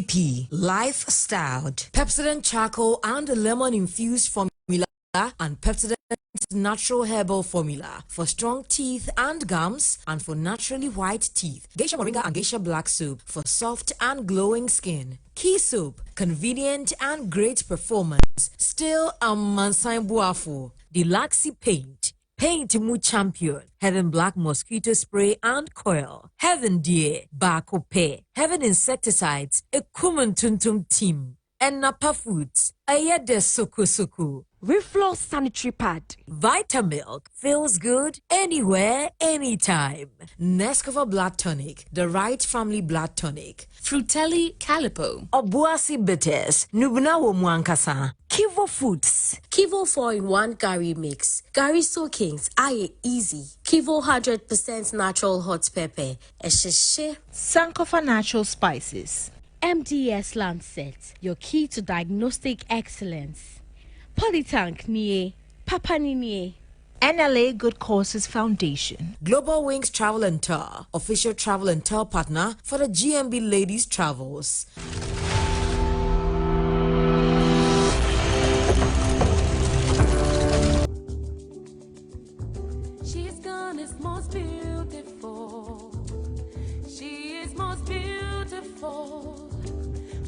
PCP, life-styled, Pepsodent charcoal and lemon-infused formula and Pepsodent natural herbal formula for strong teeth and gums and for naturally white teeth. Geisha Moringa and Geisha Black Soap for soft and glowing skin. Key Soap, convenient and great performance. Still a Mansain Buafo. Deluxe Paint. Paint Mu Champion, Heaven Black Mosquito Spray and Coil, Heaven Deer, Bakope, Heaven Insecticides, Ekumun Tuntum Team, and Napa Foods, Ayede Soko, Reflow Sanitary Pad, Vitamilk, feels good anywhere, anytime. Nescafer Blood Tonic, the right family blood tonic. Frutelli Calipo, Obuasi Bitters, Nubna Mwankasa, Kivo Foods, Kivo 4-in-1 Gary Mix, Gary Soakings, Aye Easy, Kivo 100% natural hot pepper, Esheshe, Sankofa Natural Spices, MDS Lancet, your key to diagnostic excellence. Polytank Nie, Papa Nie. NLA Good Causes Foundation. Global Wings Travel and Tour, official travel and tour partner for the GMB Ladies Travels. She's gone is most beautiful. She is most beautiful.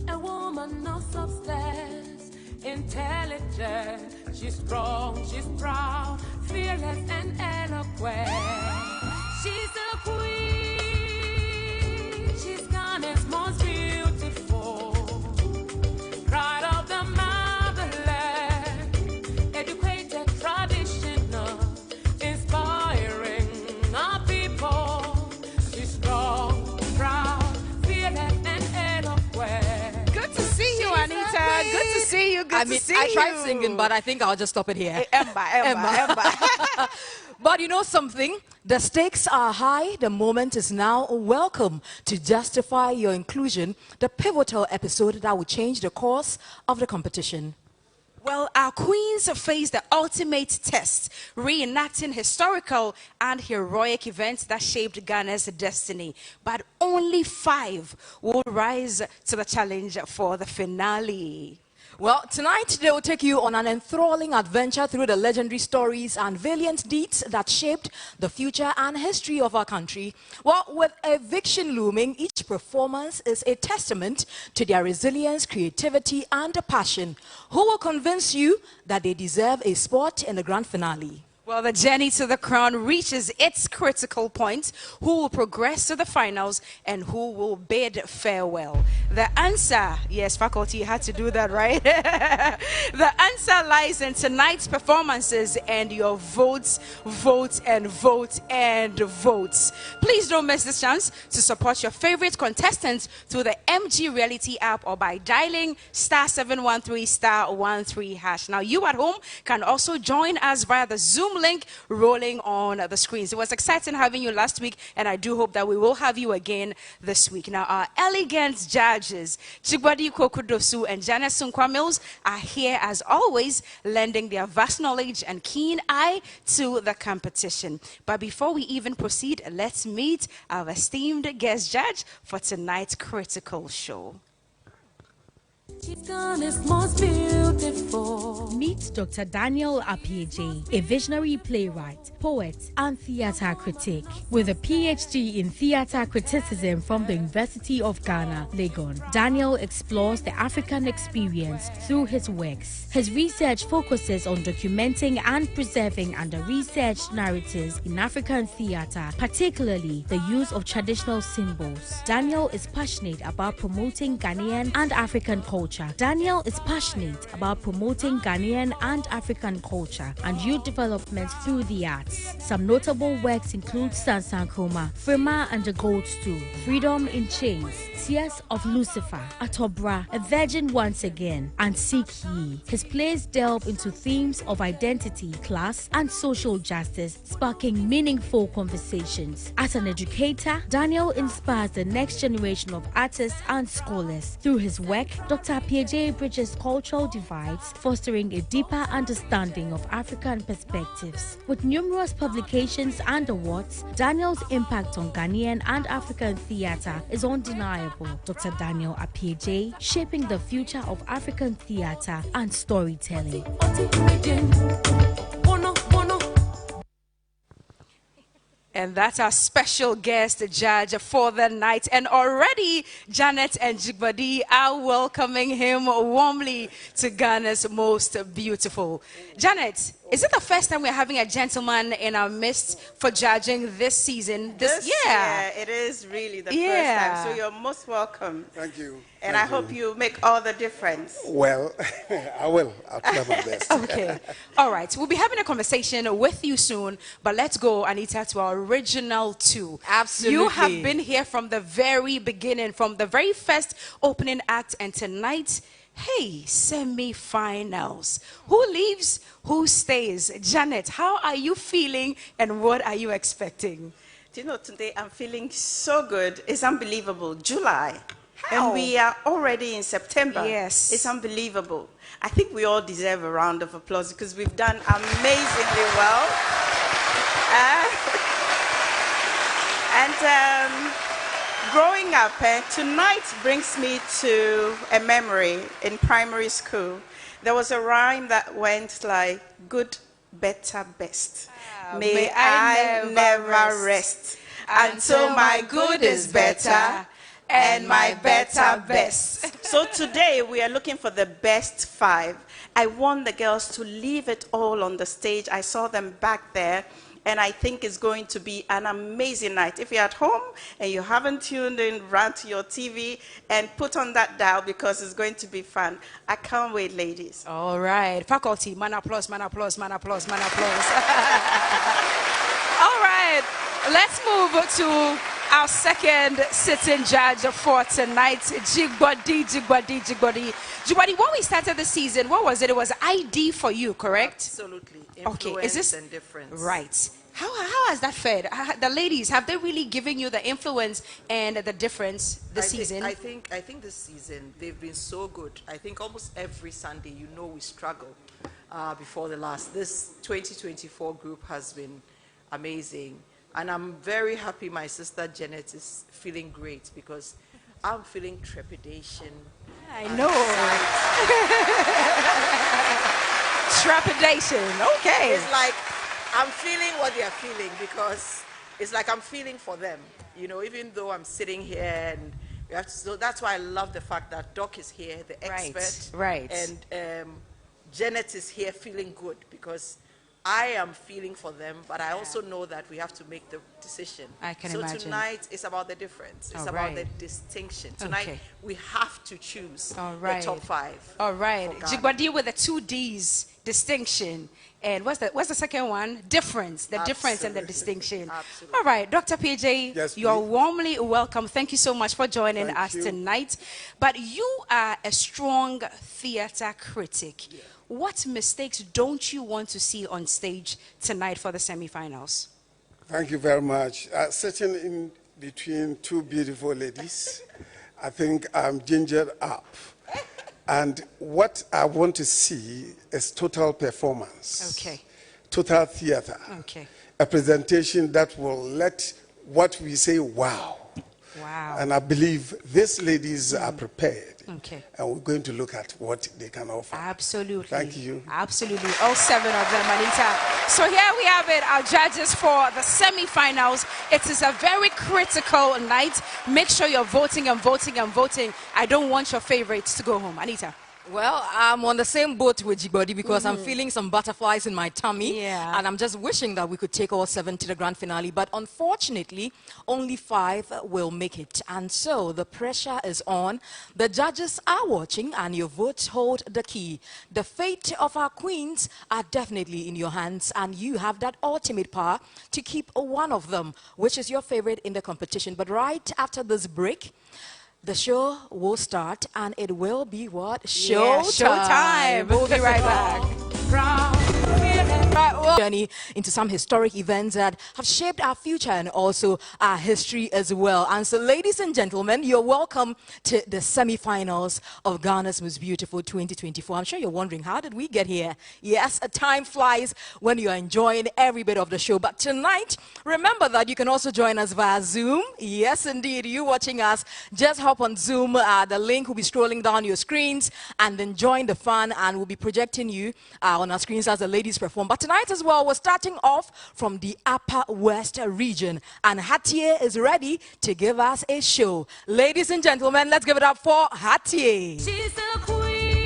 A woman of substance, intelligent. She's strong, she's proud, fearless and eloquent. She's a queen. She's gone as most beautiful. Pride of the motherland. Educated, traditional, inspiring our people. She's strong, proud, fearless and eloquent. Good to see you, Anita. Good to see you. Good to see you. I tried singing, but I think I'll just stop it here. Emma. But you know something? The stakes are high. The moment is now. Welcome to Justify Your Inclusion, the pivotal episode that will change the course of the competition. Well, our queens face the ultimate test, reenacting historical and heroic events that shaped Ghana's destiny. But only 5 will rise to the challenge for the finale. Well, tonight they will take you on an enthralling adventure through the legendary stories and valiant deeds that shaped the future and history of our country. Well, with eviction looming, each performance is a testament to their resilience, creativity, and passion. Who will convince you that they deserve a spot in the grand finale? Well, the journey to the crown reaches its critical point. Who will progress to the finals and who will bid farewell? The answer, yes, faculty, you had to do that, right? The answer lies in tonight's performances and your votes, vote and vote and votes. Please don't miss this chance to support your favorite contestants through the MG Reality app or by dialing *713*13#. Now, you at home can also join us via the Zoom link rolling on the screens. It was exciting having you last week, and I do hope that we will have you again this week. Now, our elegant judges, Chigbadi Kokudosu and Janice Sunkwa Mills, are here as always, lending their vast knowledge and keen eye to the competition. But before we even proceed, let's meet our esteemed guest judge for tonight's critical show. She's gone is most beautiful. Meet Dr. Daniel Appiaje, a visionary playwright, poet, and theater critic. With a PhD in theater criticism from the University of Ghana, Legon, Daniel explores the African experience through his works. His research focuses on documenting and preserving under-researched narratives in African theater, particularly the use of traditional symbols. Daniel is passionate about promoting Ghanaian and African culture. Daniel is passionate about promoting Ghanaian and African culture and youth development through the arts. Some notable works include Sansan Chroma, Frema and the Gold Stool, Freedom in Chains, Tears of Lucifer, Atobra, A Virgin Once Again, and Seek Ye. His plays delve into themes of identity, class, and social justice, sparking meaningful conversations. As an educator, Daniel inspires the next generation of artists and scholars. Through his work, Dr. Appiaje bridges cultural divides, fostering a deeper understanding of African perspectives. With numerous publications and awards, Daniel's impact on Ghanaian and African theatre is undeniable. Dr. Daniel Appiaje, shaping the future of African theatre and storytelling. And that's our special guest judge for the night. And already Janet and Jigbadi are welcoming him warmly to Ghana's most beautiful. Janet, is it the first time we're having a gentleman in our midst for judging this season? This year, it is really the first time. So you're most welcome. Thank you. And I hope you make all the difference. Well, I will. I'll try my best. Okay. All right. We'll be having a conversation with you soon, but let's go, Anita, to our original two. Absolutely. You have been here from the very beginning, from the very first opening act, and tonight, hey, semi-finals. Who leaves? Who stays? Janet, how are you feeling and what are you expecting? Do you know, today I'm feeling so good. It's unbelievable. July. How? And we are already in September. Yes. It's unbelievable. I think we all deserve a round of applause because we've done amazingly well. Growing up, tonight brings me to a memory in primary school. There was a rhyme that went like, good, better, best. May I never rest until my good is better and my better best. So today we are looking for the best 5. I want the girls to leave it all on the stage. I saw them back there. And I think it's going to be an amazing night. If you're at home and you haven't tuned in, run to your TV and put on that dial because it's going to be fun. I can't wait, ladies. All right. Faculty, man applause, man applause, man applause, man applause. All right. Let's move to our second sitting judge for tonight, Jigbadi. Jigbadi, when we started the season, what was it? It was ID for you, correct? Absolutely. Okay. Is this and difference? Right. How has that fared? The ladies, have they really given you the influence and the difference this season? I think this season they've been so good. I think almost every Sunday, we struggle before the last. This 2024 group has been amazing. And I'm very happy my sister Janet is feeling great because I'm feeling trepidation. I know. Trepidation. Okay. It's like I'm feeling what they are feeling because it's like I'm feeling for them. Even though I'm sitting here and we have to, so that's why I love the fact that Doc is here, the expert. Right. And Janet is here feeling good because I am feeling for them, but I also know that we have to make the decision. I can imagine. So tonight, it's about the difference. It's about the distinction. Tonight, we have to choose the top 5. All right. Jigbadi with the 2 Ds, distinction. And what's the second one? Difference. The difference and the distinction. Absolutely. All right. Dr. PJ, yes, you're warmly welcome. Thank you so much for joining us tonight. But you are a strong theater critic. Yeah. What mistakes don't you want to see on stage tonight for the semifinals? Thank you very much. Sitting in between 2 beautiful ladies, I think I'm gingered up. And what I want to see is total performance. Okay. Total theater. Okay. A presentation that will let what we say, wow. Wow. And I believe these ladies are prepared. Okay. And we're going to look at what they can offer. Absolutely. Thank you. Absolutely. All 7 of them, Anita. So here we have it, our judges for the semi-finals. It is a very critical night. Make sure you're voting and voting and voting. I don't want your favorites to go home. Anita. Well, I'm on the same boat with Jigbadi because I'm feeling some butterflies in my tummy. Yeah. And I'm just wishing that we could take all 7 to the grand finale. But unfortunately, only 5 will make it. And so the pressure is on. The judges are watching and your votes hold the key. The fate of our queens are definitely in your hands. And you have that ultimate power to keep one of them, which is your favorite in the competition. But right after this break, the show will start and it will be what? Showtime. Showtime. We'll be right back. proud. Journey into some historic events that have shaped our future and also our history as well. And so, ladies and gentlemen, you're welcome to the semi-finals of Ghana's Most Beautiful 2024. I'm sure you're wondering, how did we get here? Yes, time flies when you're enjoying every bit of the show. But tonight, remember that you can also join us via Zoom. Yes, indeed, you watching us, just hop on Zoom. The link will be scrolling down your screens, and then join the fun, and we'll be projecting you on our screens as the ladies perform. But tonight as well, we're starting off from the Upper West region, and Hatier is ready to give us a show. Ladies and gentlemen, let's give it up for Hatier. She's a queen.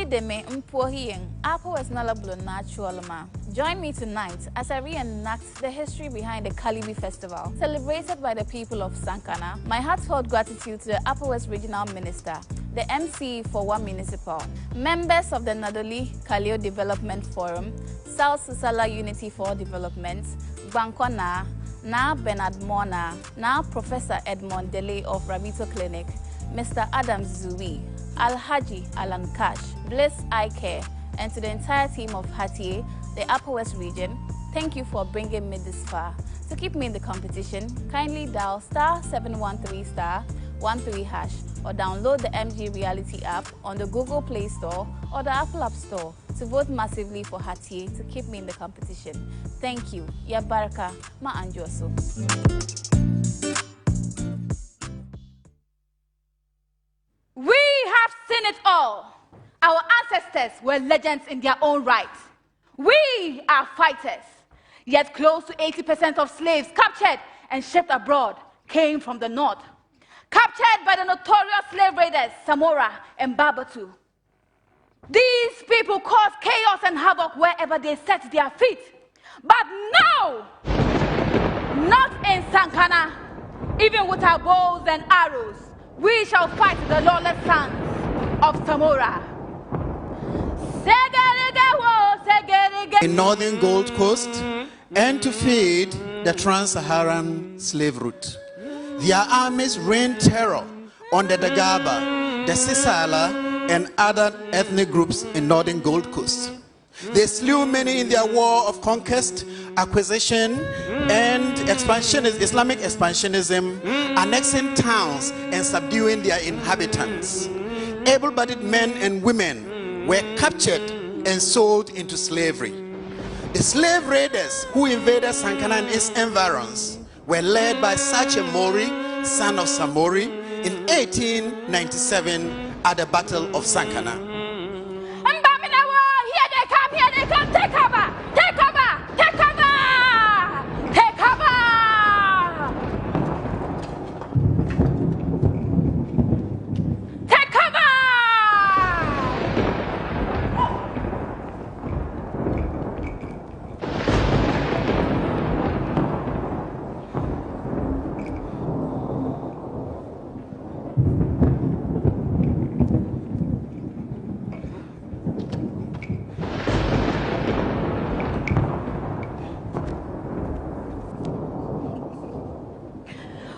Deme Mpohiyeng, Apple is Nalablo Natural Ma. Join me tonight as I reenact the history behind the Kalibi Festival, celebrated by the people of Sankana. My heartfelt gratitude to the Upper West Regional Minister, the MC for One Municipal, members of the Nadoli Kalio Development Forum, South Susala Unity for Development, Bankona, Naa Bernard Mona, Naa Professor Edmond Dele of Rabito Clinic, Mr. Adam Zui, Alhaji Alan Cash, Bliss Eye Care, and to the entire team of Hatier, the Upper West region, thank you for bringing me this far. To keep me in the competition, kindly dial *713*13# or download the MG Reality app on the Google Play Store or the Apple App Store to vote massively for Hatier to keep me in the competition. Thank you. Ya baraka, ma anjoso. We have seen it all. Our ancestors were legends in their own right. We are fighters. Yet close to 80% of slaves captured and shipped abroad came from the north. Captured by the notorious slave raiders Samora and Babatu. These people caused chaos and havoc wherever they set their feet. But no! Not in Sankana. Even with our bows and arrows, we shall fight the lawless sons of Samora. In northern Gold Coast and to feed the trans-Saharan slave route. Their armies rained terror on the Dagaba, the Sisala, and other ethnic groups in northern Gold Coast. They slew many in their war of conquest, acquisition, and Islamic expansionism, annexing towns and subduing their inhabitants. Able-bodied men and women were captured and sold into slavery. The slave raiders who invaded Sankana and its environs were led by Sache Mori, son of Samori, in 1897 at the Battle of Sankana. Here they come, take cover, take cover, take cover, take cover. Take cover.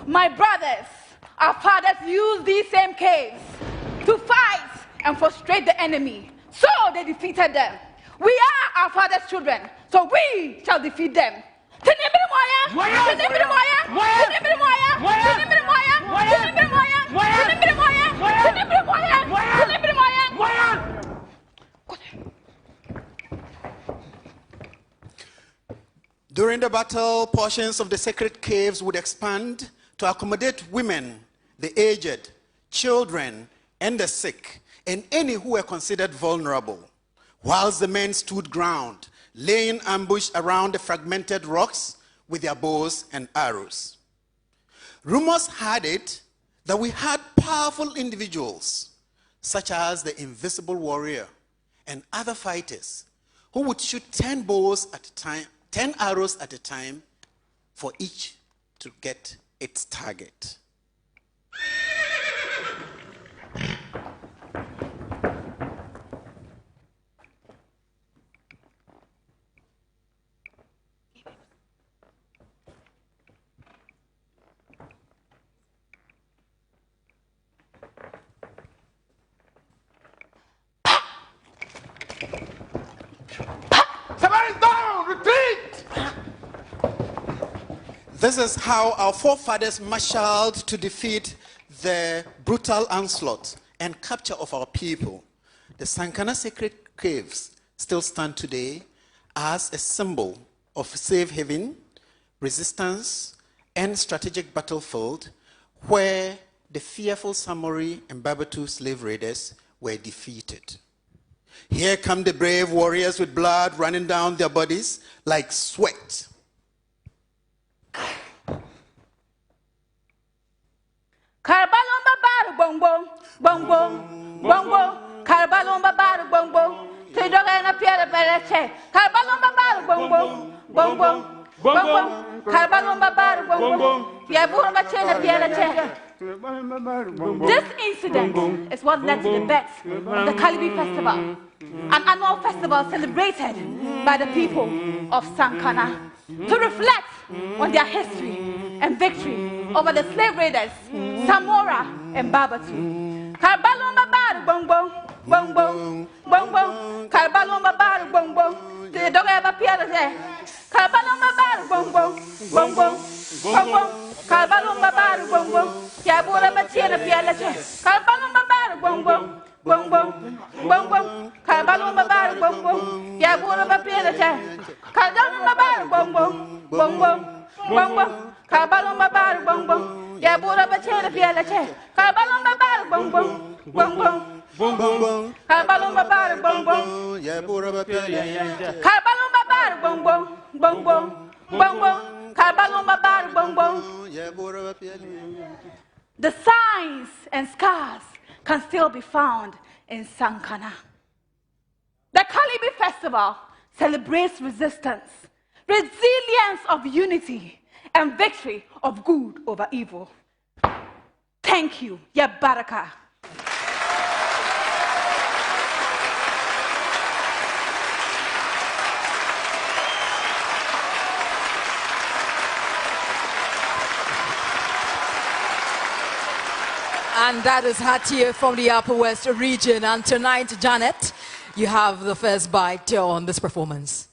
My brothers, our fathers used these same caves to fight and frustrate the enemy. So they defeated them. We are our father's children, so we shall defeat them. During the battle, portions of the sacred caves would expand to accommodate women, the aged, children, and the sick, and any who were considered vulnerable, whilst the men stood ground, laying ambush around the fragmented rocks with their bows and arrows. Rumors had it that we had powerful individuals, such as the invisible warrior and other fighters, who would shoot 10 bows at a time, 10 arrows at a time, for each to get its target. Somebody's down! Retreat! This is how our forefathers marshaled to defeat the brutal onslaught and capture of our people. The Sankana sacred caves still stand today as a symbol of safe haven, resistance, and strategic battlefield where the fearful Samori and Babatu slave raiders were defeated. Here come the brave warriors with blood running down their bodies like sweat. Karbalomba bar bong bong bong bong bong bong. Karbalomba bar bong bong. Tidoga na piara perache. Karbalomba bar bong bong bong bong bong bong. Karbalomba bar bong bong. Yabura chena piara. This incident is what led to the birth of the Kalibi Festival, an annual festival celebrated by the people of Sankana to reflect on their history and victory over the slave raiders, Samora and Babatu. Karbalomba bar bong bong bong bong bong bong. Karbalomba bar bong bong. The dog ever appeared there. Karbalomba bar bong bong bong bong bong bong. Karbalomba bar bong bong. Yabura batiana pialache. Karbalomba bar bong bong bong bong bong bong. Karbalomba bar bong bong. Yabura batiana. Karbalomba bar bong bong bong bong bong bong. Karbalomba bar bong bong. Yabura batiana pialache. Karbalomba bar bong bong bong bong. Boom, boom, boom. Karbalomba bar bong bong. Yabura batiana. Karbalomba bar bong bong bong bong bong bong. Karbalomba bar bong bong. The signs and scars can still be found in Sankana. The Kalibi Festival celebrates resistance, resilience of unity, and victory of good over evil. Thank you, Ya Baraka. And that is Hatier from the Upper West region. And tonight, Janet, you have the first bite on this performance.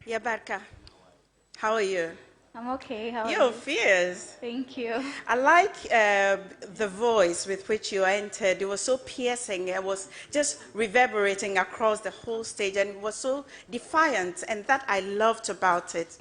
Yabarka, how are you? I'm okay. How are you? You're fierce. Thank you. I like the voice with which you entered. It was so piercing. It was just reverberating across the whole stage, and it was so defiant, and that I loved about it.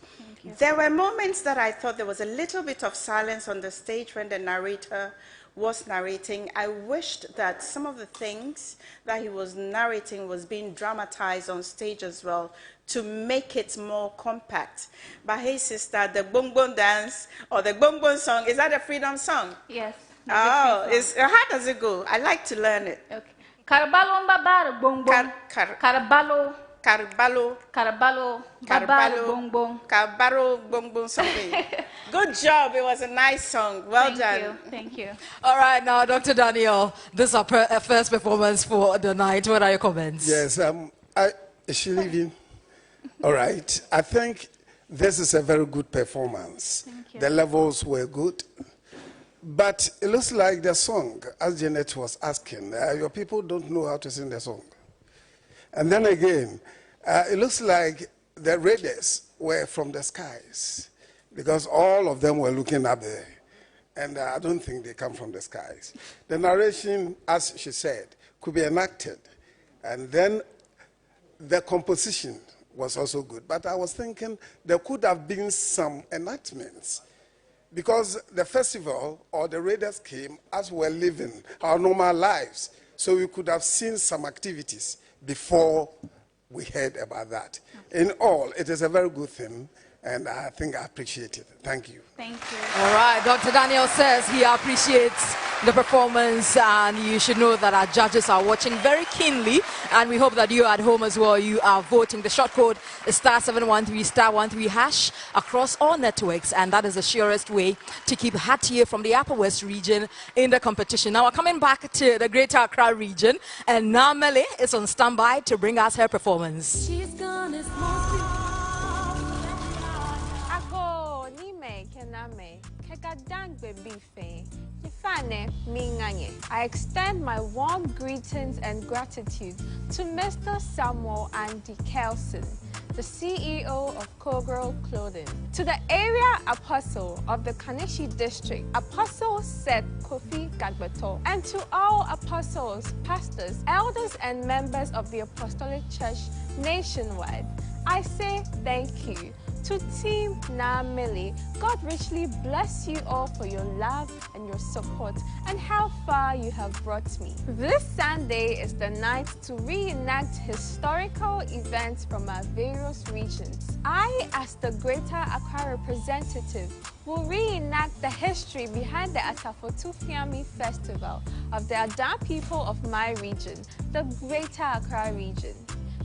There were moments that I thought there was a little bit of silence on the stage when the narrator was narrating. I wished that some of the things that he was narrating was being dramatized on stage as well to make it more compact. But hey, sister, the bongbong dance or the bongbong song, is that a freedom song? Yes. Oh, how does it go? I like to learn it. Okay. Karbalomba bar bongbong. Karbalo. Karbalo. Karbalo. Karbalo. Bongbong. Karbalo bongbong something. Good job. It was a nice song. Well done. Thank you. All right, now, Dr. Daniel, this is our first performance for the night. What are your comments? Yes, is she leaving? All right. I think this is a very good performance. Thank you. The levels were good. But it looks like the song, as Janet was asking, your people don't know how to sing the song. And then again, it looks like the raiders were from the skies because all of them were looking up there. And I don't think they come from the skies. The narration, as she said, could be enacted. And then the composition was also good. But I was thinking there could have been some enactments because the festival or the raiders came as we're living our normal lives. So we could have seen some activities before we heard about that. In all, it is a very good thing, and I think I appreciate it. Thank you. Thank you. All right, Dr. Daniel says he appreciates the performance, and you should know that our judges are watching very keenly, and we hope that you at home as well, you are voting. The short code is *713 *13# across all networks, and that is the surest way to keep Hatier from the Upper West region in the competition. Now we're coming back to the Greater Accra region, and Naa Ameley is on standby to bring us her performance. She's gone as Ako, ni me kename, keka dang baby fe. Fane Minganye. I extend my warm greetings and gratitude to Mr. Samuel Andy Kelson, the CEO of Kogro Clothing, to the area apostle of the Kanishi district, Apostle Seth Kofi Gagbato, and to all apostles, pastors, elders, and members of the Apostolic Church nationwide. I say thank you. To Team Naa Ameley, God richly bless you all for your love and your support and how far you have brought me. This Sunday is the night to reenact historical events from our various regions. I, as the Greater Accra representative, will reenact the history behind the Asafotufiami Festival of the Ada people of my region, the Greater Accra region.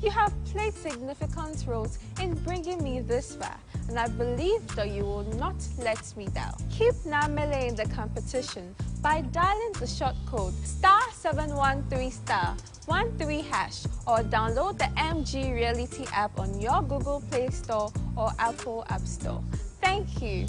You have played significant roles in bringing me this far, and I believe that you will not let me down. Keep Naa Ameley in the competition by dialing the short code *713*13# or download the MG Reality app on your Google Play Store or Apple App Store. Thank you.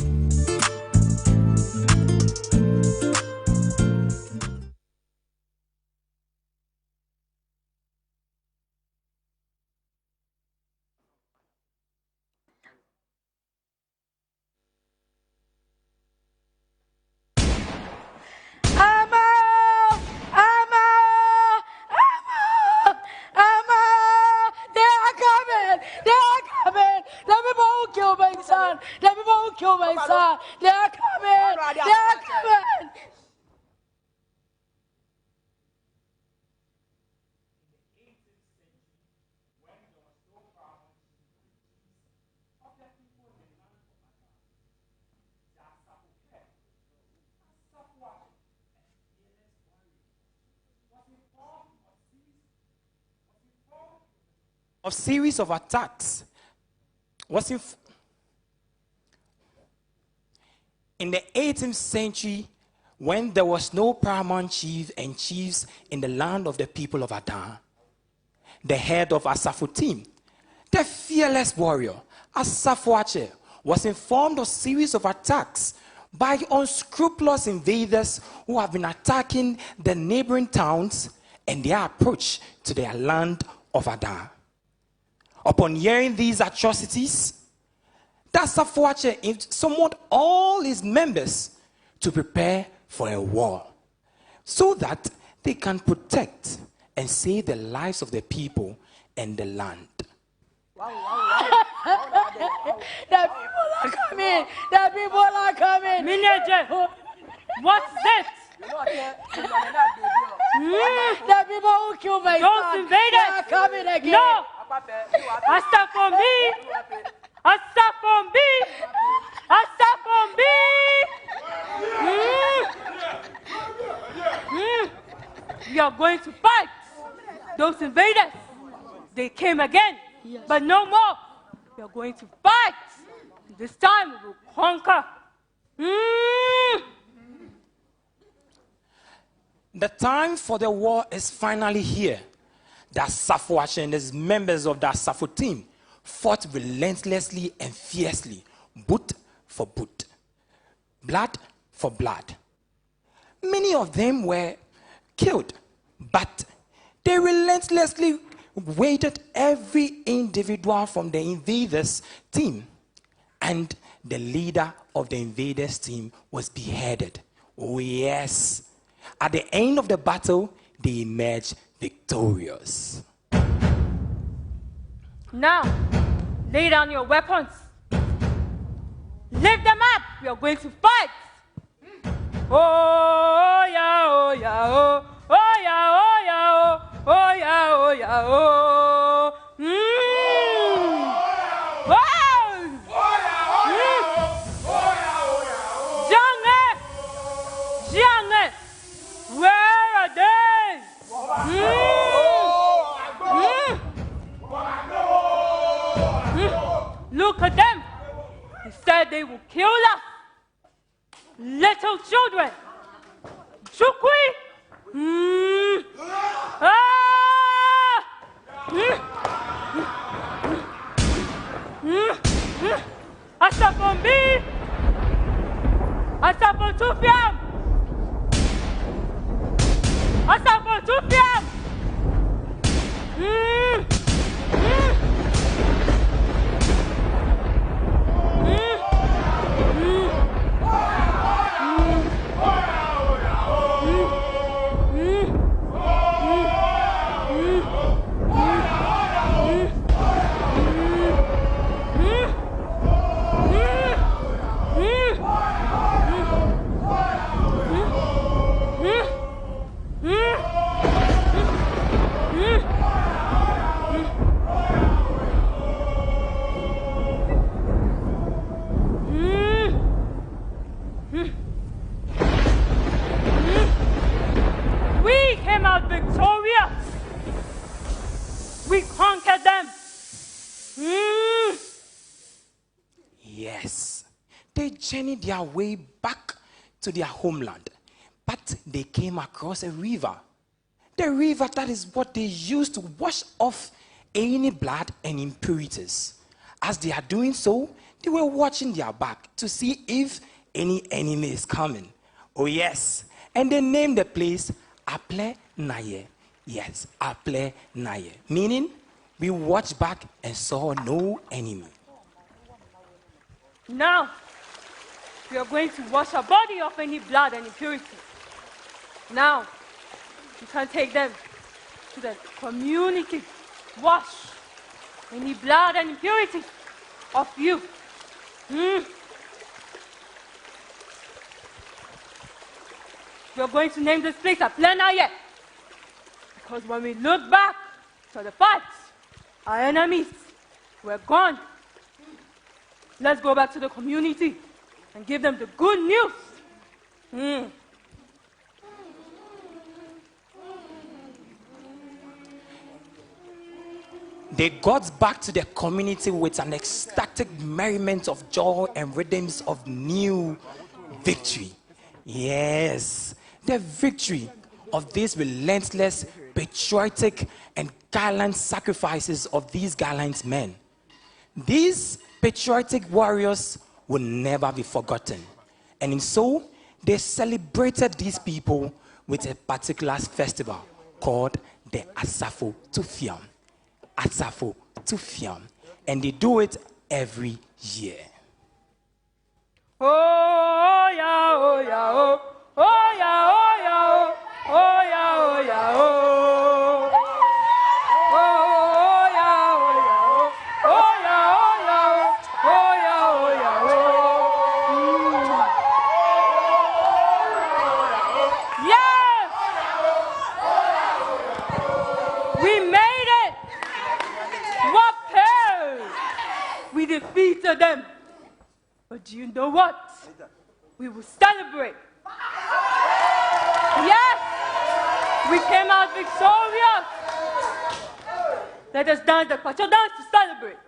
A series of attacks was in the 18th century when there was no paramount chief and chiefs in the land of the people of Ada. The head of Asafotim, the fearless warrior, Asafoache, was informed of a series of attacks by unscrupulous invaders who have been attacking the neighboring towns and their approach to their land of Ada. Upon hearing these atrocities, Asafoache summoned all his members to prepare for a war so that they can protect and save the lives of the people and the land. The people are coming! The people are coming! Manager, what's this? The people who killed my Those son, invaders they are coming again! No! Asta for me! Asta for me! Asta for me! We are going to fight those invaders. They came again, but no more. We are going to fight. This time we will conquer. The time for the war is finally here. The Asafoache and his members of the Asafo team fought relentlessly and fiercely, boot for boot, blood for blood. Many of them were killed, but they relentlessly weighted every individual from the invaders' team, and the leader of the invaders' team was beheaded. Oh yes. At the end of the battle, they emerged victorious. Now, lay down your weapons. Lift them up. We are going to fight. Oh yeah, oh yeah, oh, oh yeah, oh yeah, oh, oh yeah, oh yeah, oh. Where are they? Look at them. They said they will kill us. Little children. Chukwi. Asafombi. Asafotufiam. journey their way back to their homeland, but they came across a river. The river, that is what they used to wash off any blood and impurities. As they are doing so, they were watching their back to see if any enemy is coming. Oh yes, and they named the place Aple Naye. Yes, Aple Naye, meaning we watched back and saw no enemy. Now, we are going to wash our body of any blood and impurity. Now, you can take them to the community. Wash any blood and impurity of you. We are going to name this place Aple Naye. Because when we look back to the fights, our enemies were gone. Let's go back to the community and give them the good news. They got back to the community with an ecstatic merriment of joy and rhythms of new victory. Yes, the victory of these relentless, patriotic, and gallant sacrifices of these gallant men. These patriotic warriors will never be forgotten. And in so, they celebrated these people with a particular festival called the Asafo Tufiam. Asafo Tufiam. And they do it every year. Oh, yeah, oh, yeah, oh. Oh, yeah, oh, yeah, oh. Oh, yeah, oh, yeah, oh. Oh, yeah, oh, yeah, oh. Oh, yeah, oh, yeah, oh. Oh, yeah, oh, yeah, oh. Yes! We made it! What hell? We defeated them. But do you know what? We will celebrate. Yes! We came out victorious. Let us dance the Kwacha dance to celebrate.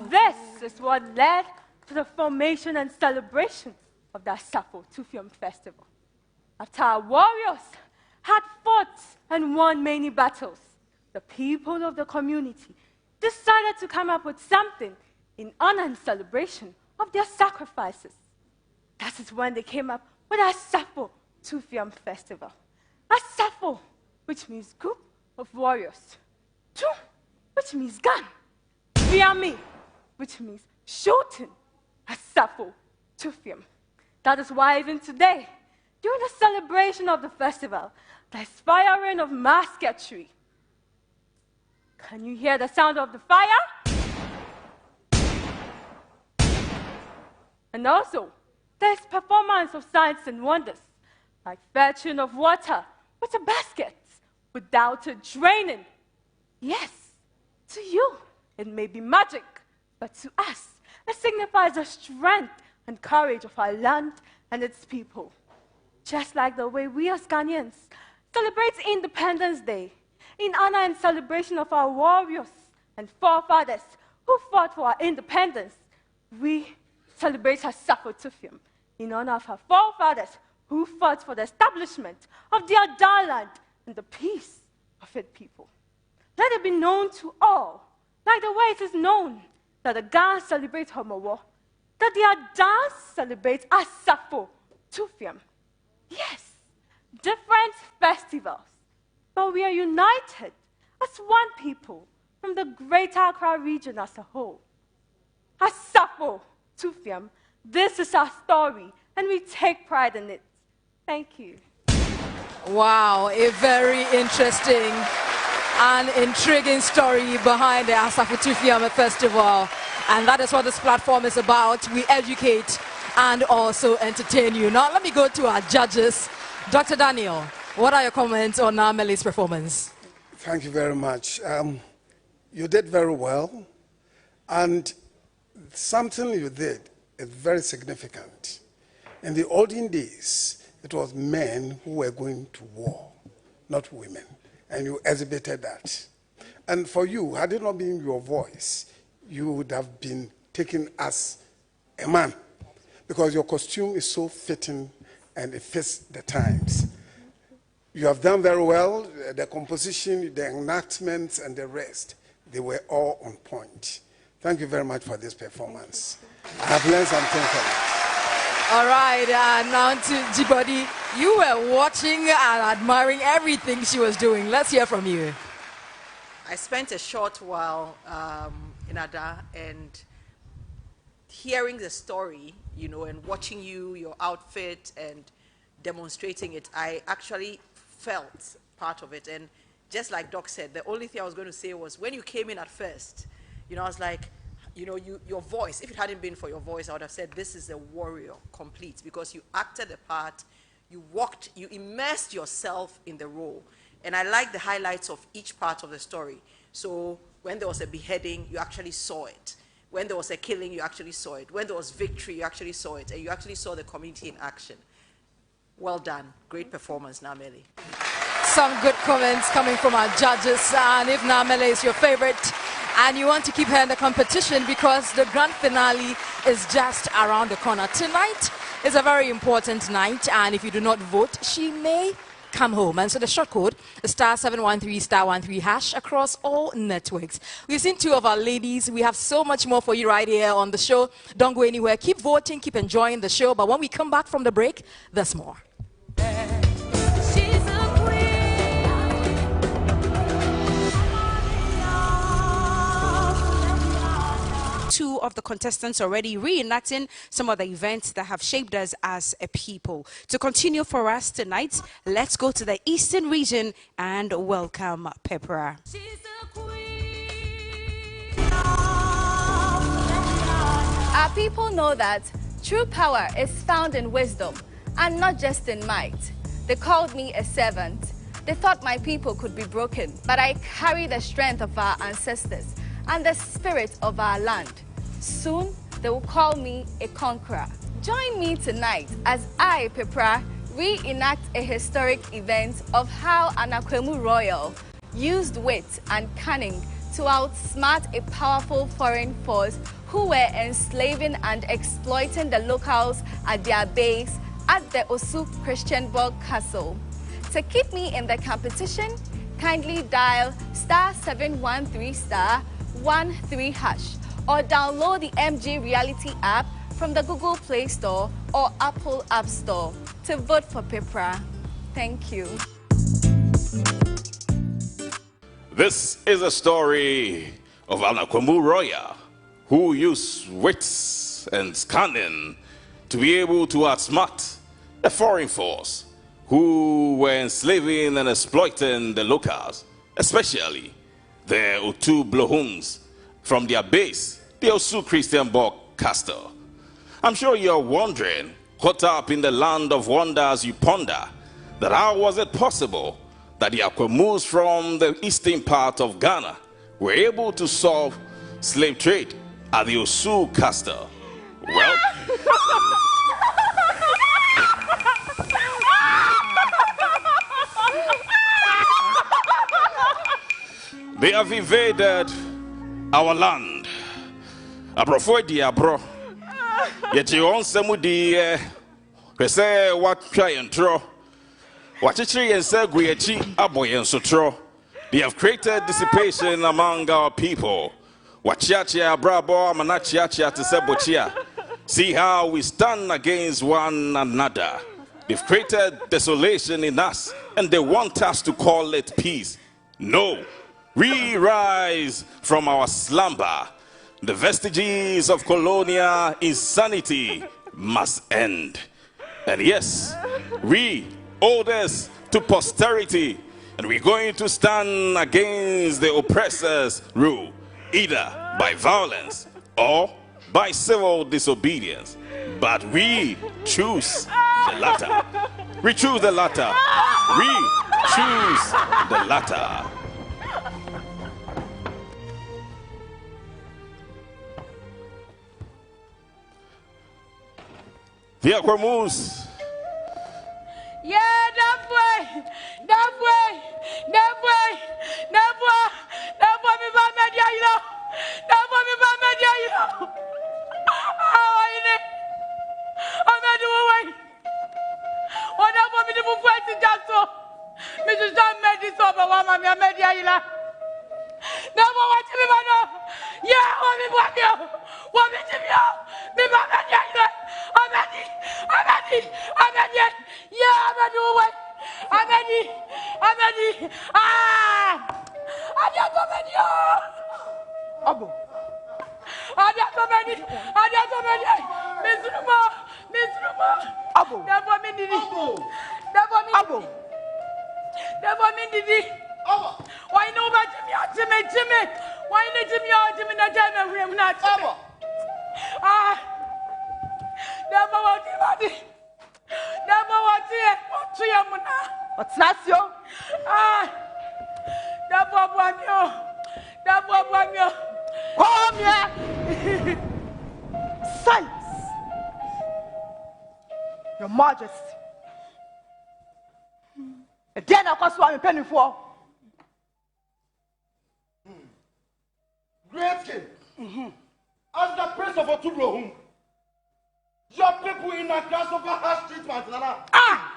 This is what led to the formation and celebration of the Asafo Tufiam Festival. After our warriors had fought and won many battles, the people of the community decided to come up with something in honor and celebration of their sacrifices. That is when they came up with the Asafo Tufiam Festival. Asafo, which means group of warriors. Tu, which means gun. Fiami, which means shooting. Asafo Tufiam. That is why even today, during the celebration of the festival, there is firing of musketry. Can you hear the sound of the fire? And also, there is performance of signs and wonders, like fetching of water with a basket without it draining. Yes, to you, it may be magic, but to us, it signifies the strength and courage of our land and its people. Just like the way we as Ghanaians celebrate Independence Day in honor and celebration of our warriors and forefathers who fought for our independence, we celebrate Asafo Tufiam in honor of our forefathers who fought for the establishment of their land and the peace of its people. Let it be known to all, like the way it is known that the Ga celebrate Homowo, that their dance celebrates Asafo Tufiam. Yes, different festivals, but we are united as one people from the Greater Accra region as a whole. Asafo Tufiam, this is our story, and we take pride in it. Thank you. Wow, a very interesting and intriguing story behind the Asafo Tufiam Festival. And that is what this platform is about. We educate and also entertain you. Now, let me go to our judges. Dr. Daniel, what are your comments on Naa Ameley's performance? Thank you very much. You did very well. And something you did is very significant. In the olden days, it was men who were going to war, not women. And you exhibited that. And for you, had it not been your voice, you would have been taken as a man, because your costume is so fitting and it fits the times. You have done very well. The composition, the enactments, and the rest, they were all on point. Thank you very much for this performance. I have learned something from it. All right, now to Jibodi. You were watching and admiring everything she was doing. Let's hear from you. I spent a short while in Ada, and hearing the story, you know, and watching you, your outfit, and demonstrating it, I actually felt part of it. And just like Doc said, the only thing I was going to say was, when you came in at first, you know, I was like, you know, your voice, if it hadn't been for your voice, I would have said, this is a warrior complete, because you acted the part, you walked, you immersed yourself in the role. And I like the highlights of each part of the story. So when there was a beheading, you actually saw it. When there was a killing, you actually saw it. When there was victory, you actually saw it. And you actually saw the community in action. Well done. Great performance, Naa Ameley. Some good comments coming from our judges. And if Naa Ameley is your favorite and you want to keep her in the competition, because the grand finale is just around the corner. Tonight is a very important night, and if you do not vote, she may come home. And so the short code is *713 *13# across all networks. We've seen two of our ladies. We have so much more for you right here on the show. Don't go anywhere. Keep voting, keep enjoying the show. But when we come back from the break, there's more. Two of the contestants already reenacting some of the events that have shaped us as a people. To continue for us tonight, let's go to the Eastern region and welcome Pepra. Our people know that true power is found in wisdom and not just in might. They called me a servant. They thought my people could be broken, but I carry the strength of our ancestors and the spirit of our land. Soon, they will call me a conqueror. Join me tonight as I, Pepra, reenact a historic event of how an Akwemu royal used wit and cunning to outsmart a powerful foreign force who were enslaving and exploiting the locals at their base at the Osu Christianborg Castle. To keep me in the competition, kindly dial *713*13# or download the MG Reality app from the Google Play Store or Apple App Store to vote for Pepra. Thank you. This is a story of an Akwemu royal who used wits and cunning to be able to outsmart a foreign force who were enslaving and exploiting the locals, especially the Otu Blohuns from their base, the Osu Christianborg Castle. I'm sure you're wondering, caught up in the land of wonders, you ponder that how was it possible that the Akwemus from the eastern part of Ghana were able to solve slave trade at the Osu Castle? Well, they have invaded our land. Abrofo di abro. Yeti onsemu di We say what try and throw. What and say Guyachi Aboy and Sotro. They have created dissipation among our people. Wachiachia Brabo Manachiachia to Sebochia. See how we stand against one another. They've created desolation in us, and they want us to call it peace. No, we rise from our slumber. The vestiges of colonial insanity must end. And yes, we owe this to posterity, and we're going to stand against the oppressor's rule, either by violence or by civil disobedience. But we choose the latter. We choose the latter. We choose the latter. The Aquamoose. Yeah, that way, me ba media, you know. That way, me ba media, you know. How are you? I'm at the way. What about me to move right to Jackson? Mrs. John made this over one of my media, you know. Now, what you know? Yeah, what me want you? What me to you? Me ba media, you know. I'm at it. Yeah, I'm at the way. I'm ready. Ah! I just come in here. Abo. I just come in. Miss Ruma. Abo. Never Mindidi. Abo. Why no Jimmy? Why not Jimmy? Not Jimmy. Not Abo. Ah. Never want it. What's your mona? What's that, yo? Ah, that one, yo. Come here. Silence. Your Majesty. Again, I cost one penny for. Great king. As the prince of Otubro, your people in the class of harsh treatment, Nana. Ah!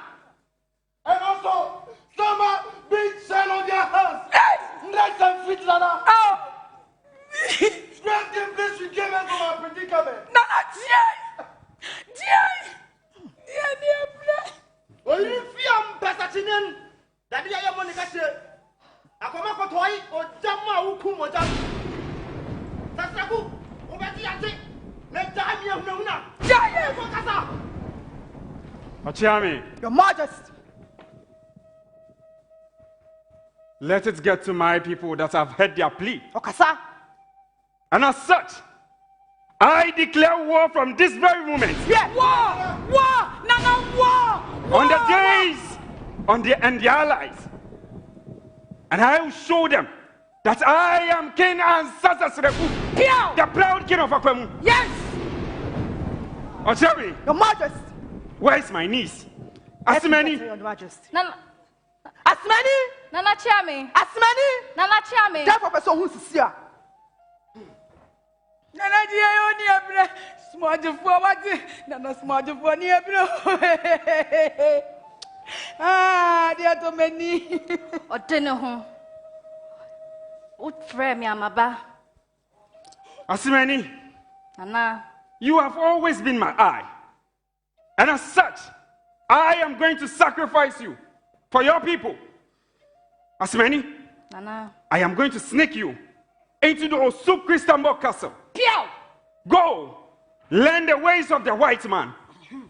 And also, some are being sent on their hands. Let them fit, Nana. Oh! Straight in place, we came into our predicament. Nana, well, you feel better that you are money. I come up to it or Jamma Ukum or Jam. That's the book. Your Majesty, let it get to my people that have heard their plea. Okasa. And as such, I declare war from this very moment. Yeah. War! Nana, war! On the days, and the allies. And I will show them that I am King Ansasasreku, the proud king of Akwemu. Yes! Ochami, Your Majesty. Where is my niece? Asmani. Your Majesty. Nana. Asmani. Nana Chami. Asmani. Nana Chami. Therefore, person who's here. Nana Dia, you near smart for what? Nana smart for near. Ah, dear to many. Or dinner home. What frame Yamaba? Asmani. Nana. You have always been my eye. And as such, I am going to sacrifice you for your people. Asmani, Nana. I am going to sneak you into the Osu Christambo Castle. Piao! Go, learn the ways of the white man,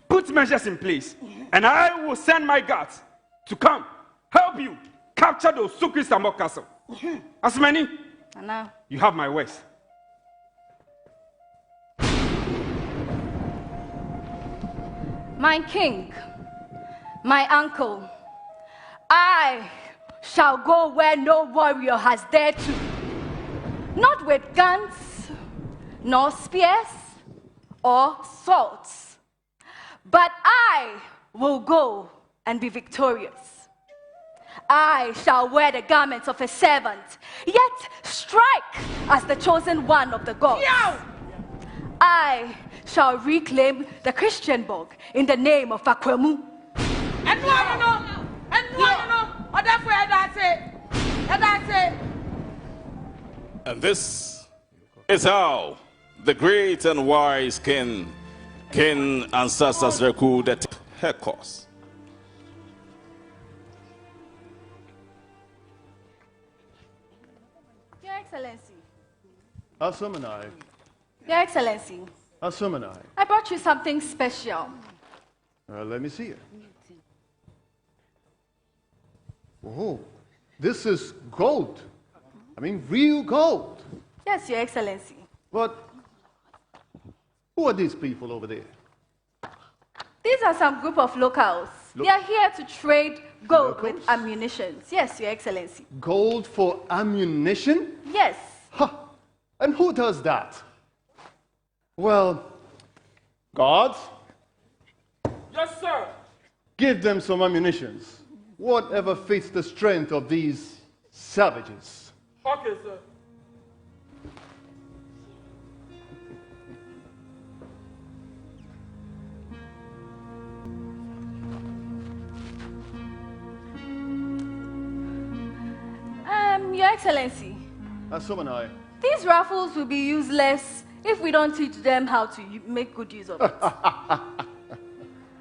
put measures in place, and I will send my guards to come help you capture the Osu Christambo Castle. Asmani, Nana. You have my words. My king, my uncle, I shall go where no warrior has dared to, not with guns, nor spears, or swords, but I will go and be victorious. I shall wear the garments of a servant, yet strike as the chosen one of the gods. I shall reclaim the Christian bog in the name of Akwemu. And And this is how the great and wise King ancestors recorded her course. Your Excellency. Asumanai. Your Excellency. Asumanai. I brought you something special. Let me see it. Oh, this is gold. I mean, real gold. Yes, Your Excellency. But who are these people over there? These are some group of locals. They are here to trade gold with ammunition. Yes, Your Excellency. Gold for ammunition? Yes. Huh. And who does that? Well, guards, Yes, sir. give them some ammunitions. Whatever fits the strength of these savages. Okay, sir. Your Excellency. Asumanai. These raffles will be useless if we don't teach them how to make good use of it.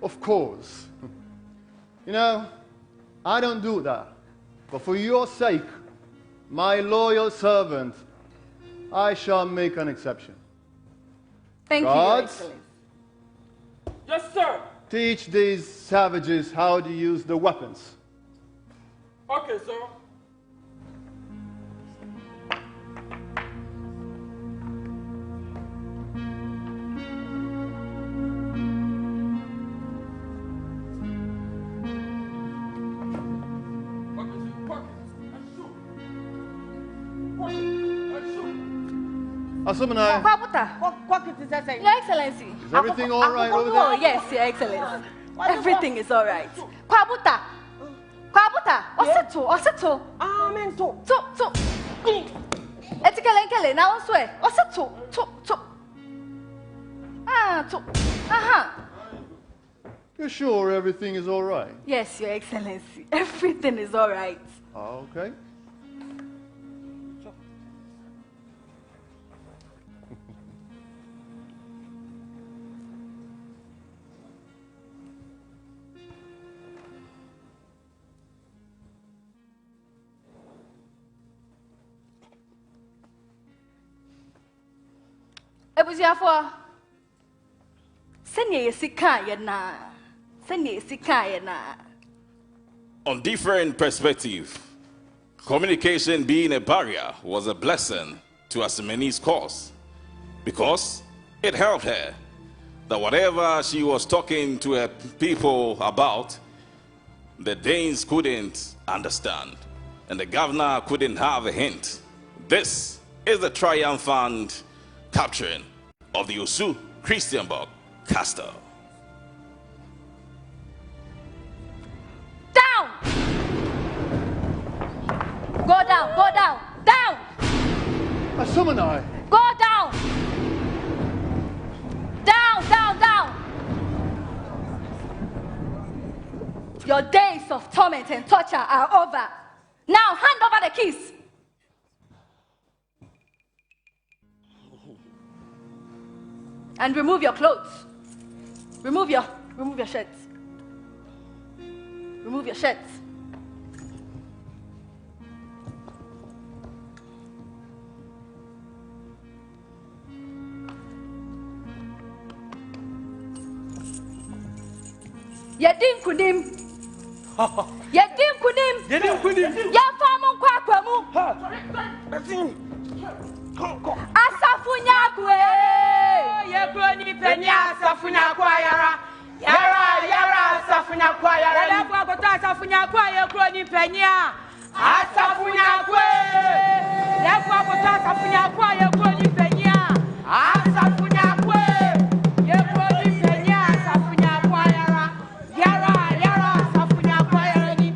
Of course. You know, I don't do that. But for your sake, my loyal servant, I shall make an exception. Thank you, Your Guards, Excellency. Yes, sir. teach these savages how to use the weapons. Okay, sir. Asumanai, Your Excellency. is everything all right over Oh, there? yes, Your Excellency. Everything is all right. Kwabuta. Kwabuta. Oseto. Oseto. Amen. To. Etikelenkele. Now swear. Oseto. To. To. Aha. You're sure everything is all right? Yes, Your Excellency. Everything is all right. Okay. Ebuziafo. Senya yesika yena. Senya yesika yena. On different perspective, communication being a barrier was a blessing to Asimeni's cause because it helped her that whatever she was talking to her people about, the Danes couldn't understand and the governor couldn't have a hint. This is the triumphant capturing of the Osu Christianborg castle. Down! Go down, go down, down! Asumanai. Go down! Down! Your days of torment and torture are over. Now hand over the keys. And remove your clothes. Remove your shirts. Remove your shirts. Yedim kunim. Yedim kunim. Ya famu kwa kwamu. Asafunya kwe. Ye kroni penya asafunya kwa yara. Yara asafunya kwa yara. Wala kwa kota asafunya kwa ye kroni penya. Asafunya kwe. Ye kwa kota asafunya kwa ye kroni penya. Asafunya kwe. Ye kroni penya asafunya kwa yara. Yara asafunya kwa yara ni.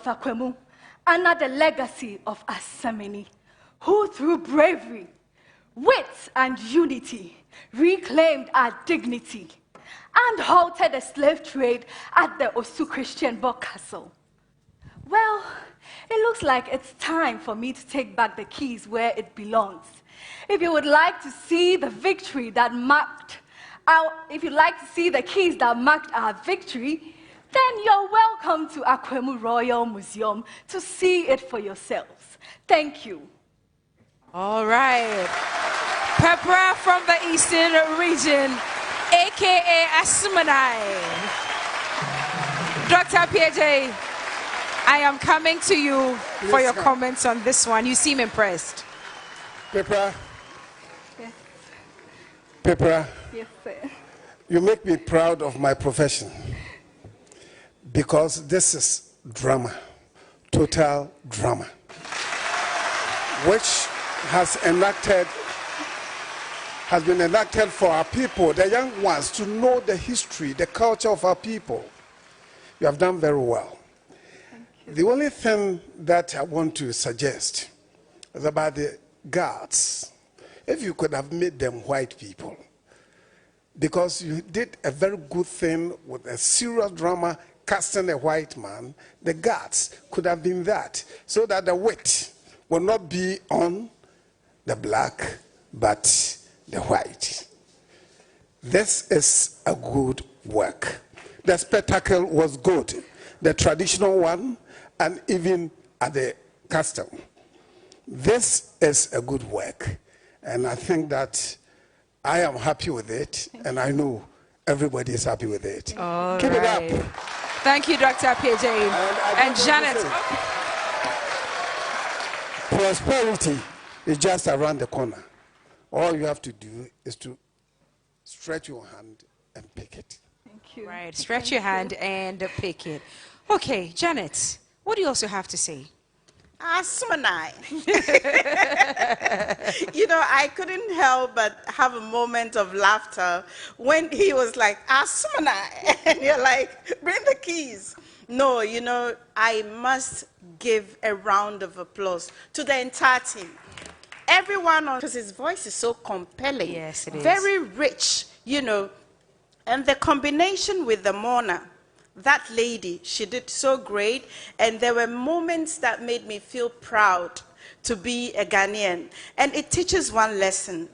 of Akwemu honor the legacy of Asemeni, who through bravery, wit, and unity reclaimed our dignity and halted the slave trade at the Osu Christian Book Castle. Well, it looks like it's time for me to take back the keys where it belongs. If you would like to see the victory that marked if you'd like to see the keys that marked our victory, then you're welcome to Akwemu Royal Museum to see it for yourselves. Thank you. All right. Pepra from the Eastern region, a.k.a. Asumanai. Dr. PJ, I am coming to you for your comments on this one. You seem impressed. Pepra. Yes. Pepra. Yes, sir. You make me proud of my profession because this is drama, total drama, which has been enacted for our people, the young ones, to know the history, the culture of our people. You have done very well. The only thing that I want to suggest is about the guards. If you could have made them white people, because you did a very good thing with a serious drama, casting a white man, the guards could have been that, so that the weight will not be on the black, but the white. This is a good work. The spectacle was good, the traditional one, and even at the custom. This is a good work, and I think that I am happy with it, and I know everybody is happy with it. Keep it up. Thank you, Dr. PJ. And Janet. Prosperity is just around the corner. All you have to do is to stretch your hand and pick it. Thank you. Right, stretch your hand and pick it. Okay, Janet, what do you also have to say? Asmanai. You know, I couldn't help but have a moment of laughter when he was like, Asmanai. And you're like, bring the keys. No, you know, I must give a round of applause to the entire team. Everyone, because his voice is so compelling. Yes, it is. Very rich, you know. And the combination with the mourner, that lady, she did so great, and there were moments that made me feel proud to be a Ghanaian. And it teaches one lesson,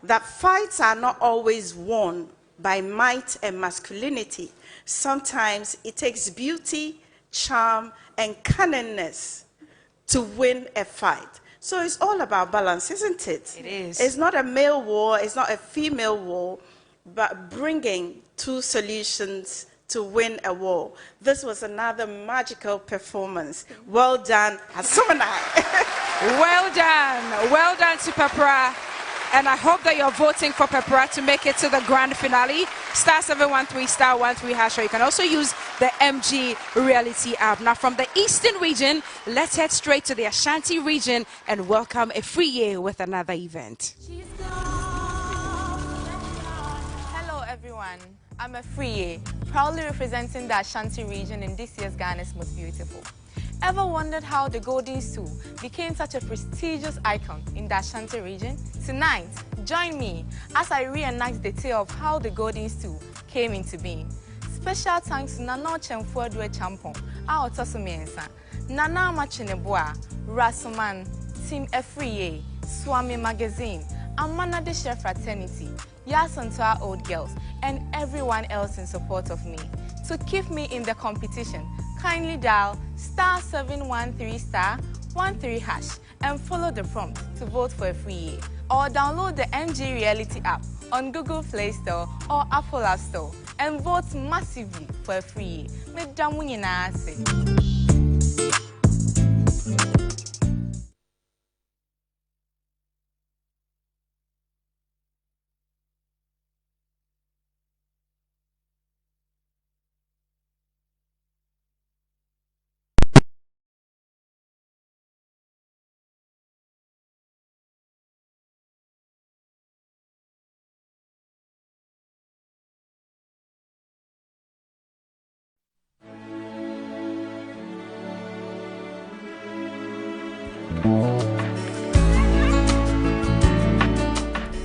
that fights are not always won by might and masculinity. Sometimes it takes beauty, charm, and cunningness to win a fight. So it's all about balance, isn't it? It is. It's not a male war, it's not a female war, but bringing two solutions to win a war. This was another magical performance. Well done, Asumanai. Well done to Pepra. And I hope that you're voting for Pepra to make it to the grand finale. *713 *13#. You can also use the MG Reality app. Now from the Eastern region, let's head straight to the Ashanti region and welcome Afriyie with another event. Hello everyone, I'm Afriyie, proudly representing the Ashanti region in this year's Ghana's Most Beautiful. Ever wondered how the Golden Stool became such a prestigious icon in the Ashanti region? Tonight, join me as I reenact the tale of how the Golden Stool came into being. Special thanks to Nana Chemfuadwe Champon, our Tosumiensa, Nana Machineboa, Rasuman, Team Afriyie, Swami Magazine, Amana de Chef Fraternity, Yasantoa Old Girls, and everyone else in support of me. To keep me in the competition, kindly dial *713*13# and follow the prompt to vote for Afriyie, or download the MG Reality app on Google Play Store or Apple App Store and vote massively for Afriyie.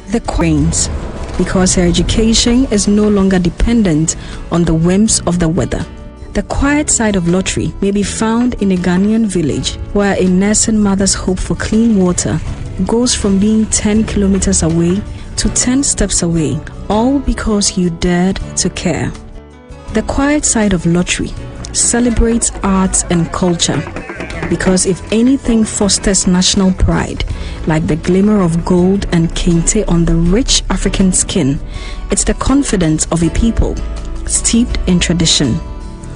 The queens, because her education is no longer dependent on the whims of the weather. The quiet side of lottery may be found in a Ghanaian village where a nursing mother's hope for clean water goes from being 10 kilometers away to 10 steps away, all because you dared to care. The quiet side of lottery celebrates arts and culture, because if anything fosters national pride, like the glimmer of gold and kente on the rich African skin, it's the confidence of a people steeped in tradition.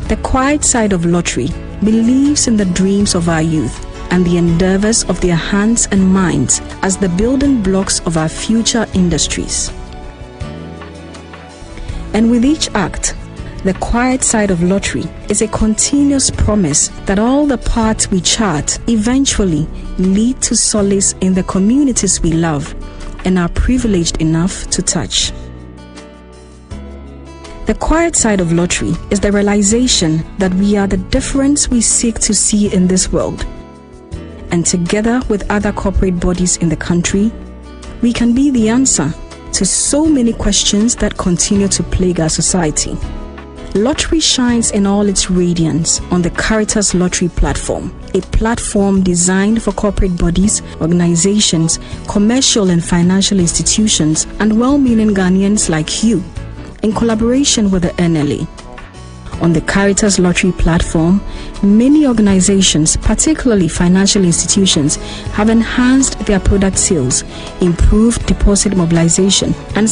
The quiet side of lottery believes in the dreams of our youth and the endeavors of their hands and minds as the building blocks of our future industries. And with each act, the quiet side of lottery is a continuous promise that all the paths we chart eventually lead to solace in the communities we love and are privileged enough to touch. The quiet side of lottery is the realization that we are the difference we seek to see in this world. And together with other corporate bodies in the country, we can be the answer to so many questions that continue to plague our society. Lottery shines in all its radiance on the Caritas Lottery platform, a platform designed for corporate bodies, organizations, commercial and financial institutions, and well-meaning Ghanaians like you, in collaboration with the NLA. On the Caritas Lottery platform, many organizations, particularly financial institutions, have enhanced their product sales, improved deposit mobilization, and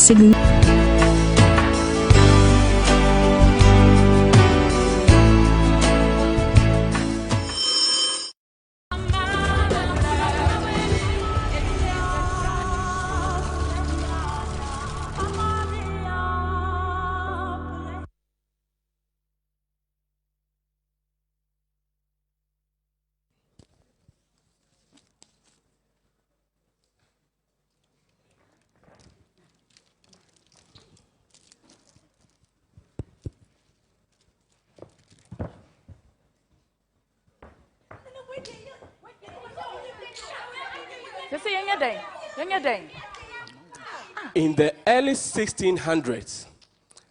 In the early 1600s,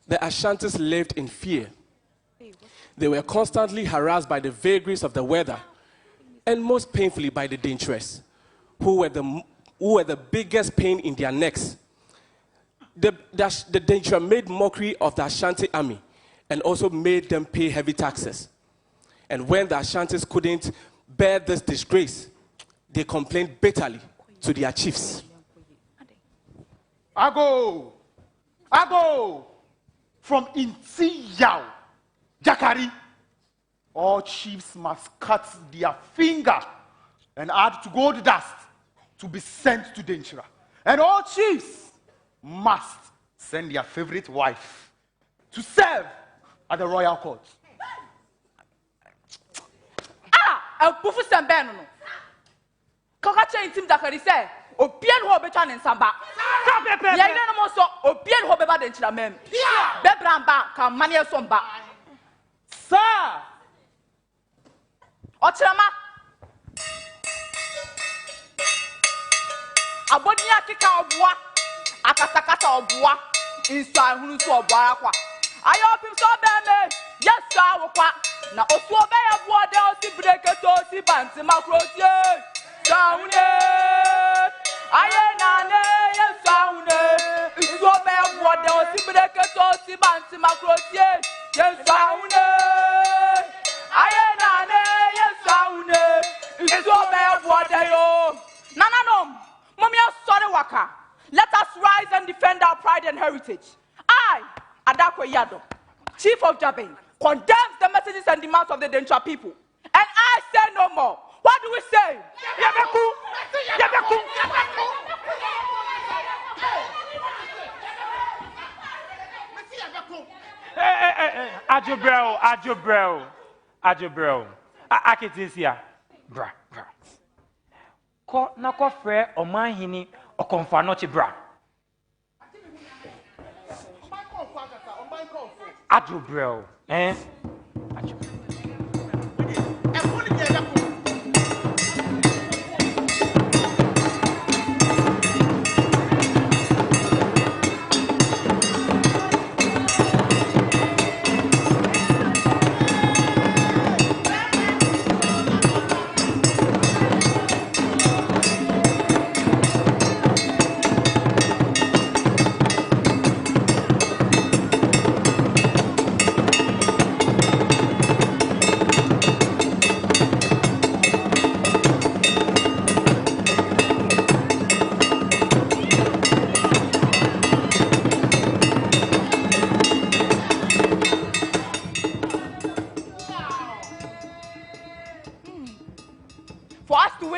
the Ashantis lived in fear. They were constantly harassed by the vagaries of the weather, and most painfully by the dangerous, who were the biggest pain in their necks. The danger made mockery of the Ashanti army and also made them pay heavy taxes. And when the Ashantis couldn't bear this disgrace, they complained bitterly to their chiefs. Ago from Inti Yao, Jakari. All chiefs must cut their finger and add to gold dust to be sent to Denchira. And all chiefs must send their favorite wife to serve at the royal court. El Pufu Sambeno. Kakacha intim Dakari say, Opian Hobetan and Samba. Yagan also, Opian Hobeba Denchira mem. Bebramba, Kamania Somba. Sir! Ochama Abonia kika obua akatakata obua insua hunu so obua kwa ayo pim so be me yes awokwa na osu obe ya bua de osi breketo osi banti makrosie saune aye na ne yes saune isu obe ya bua de osi breketo osi banti makrosie yes saune aye na ne let us rise and defend our pride and heritage. I, Adakwe Yado, Chief of Jabin, condemns the messages and demands of the Dencha people. And I say no more. What do we say? Yabeku! Yabeku! Ajobrel. Akitisia. Bra. Ko na ko frɛ ɔman hini ɔkɔmfa nɔkye bra. Ajobrel.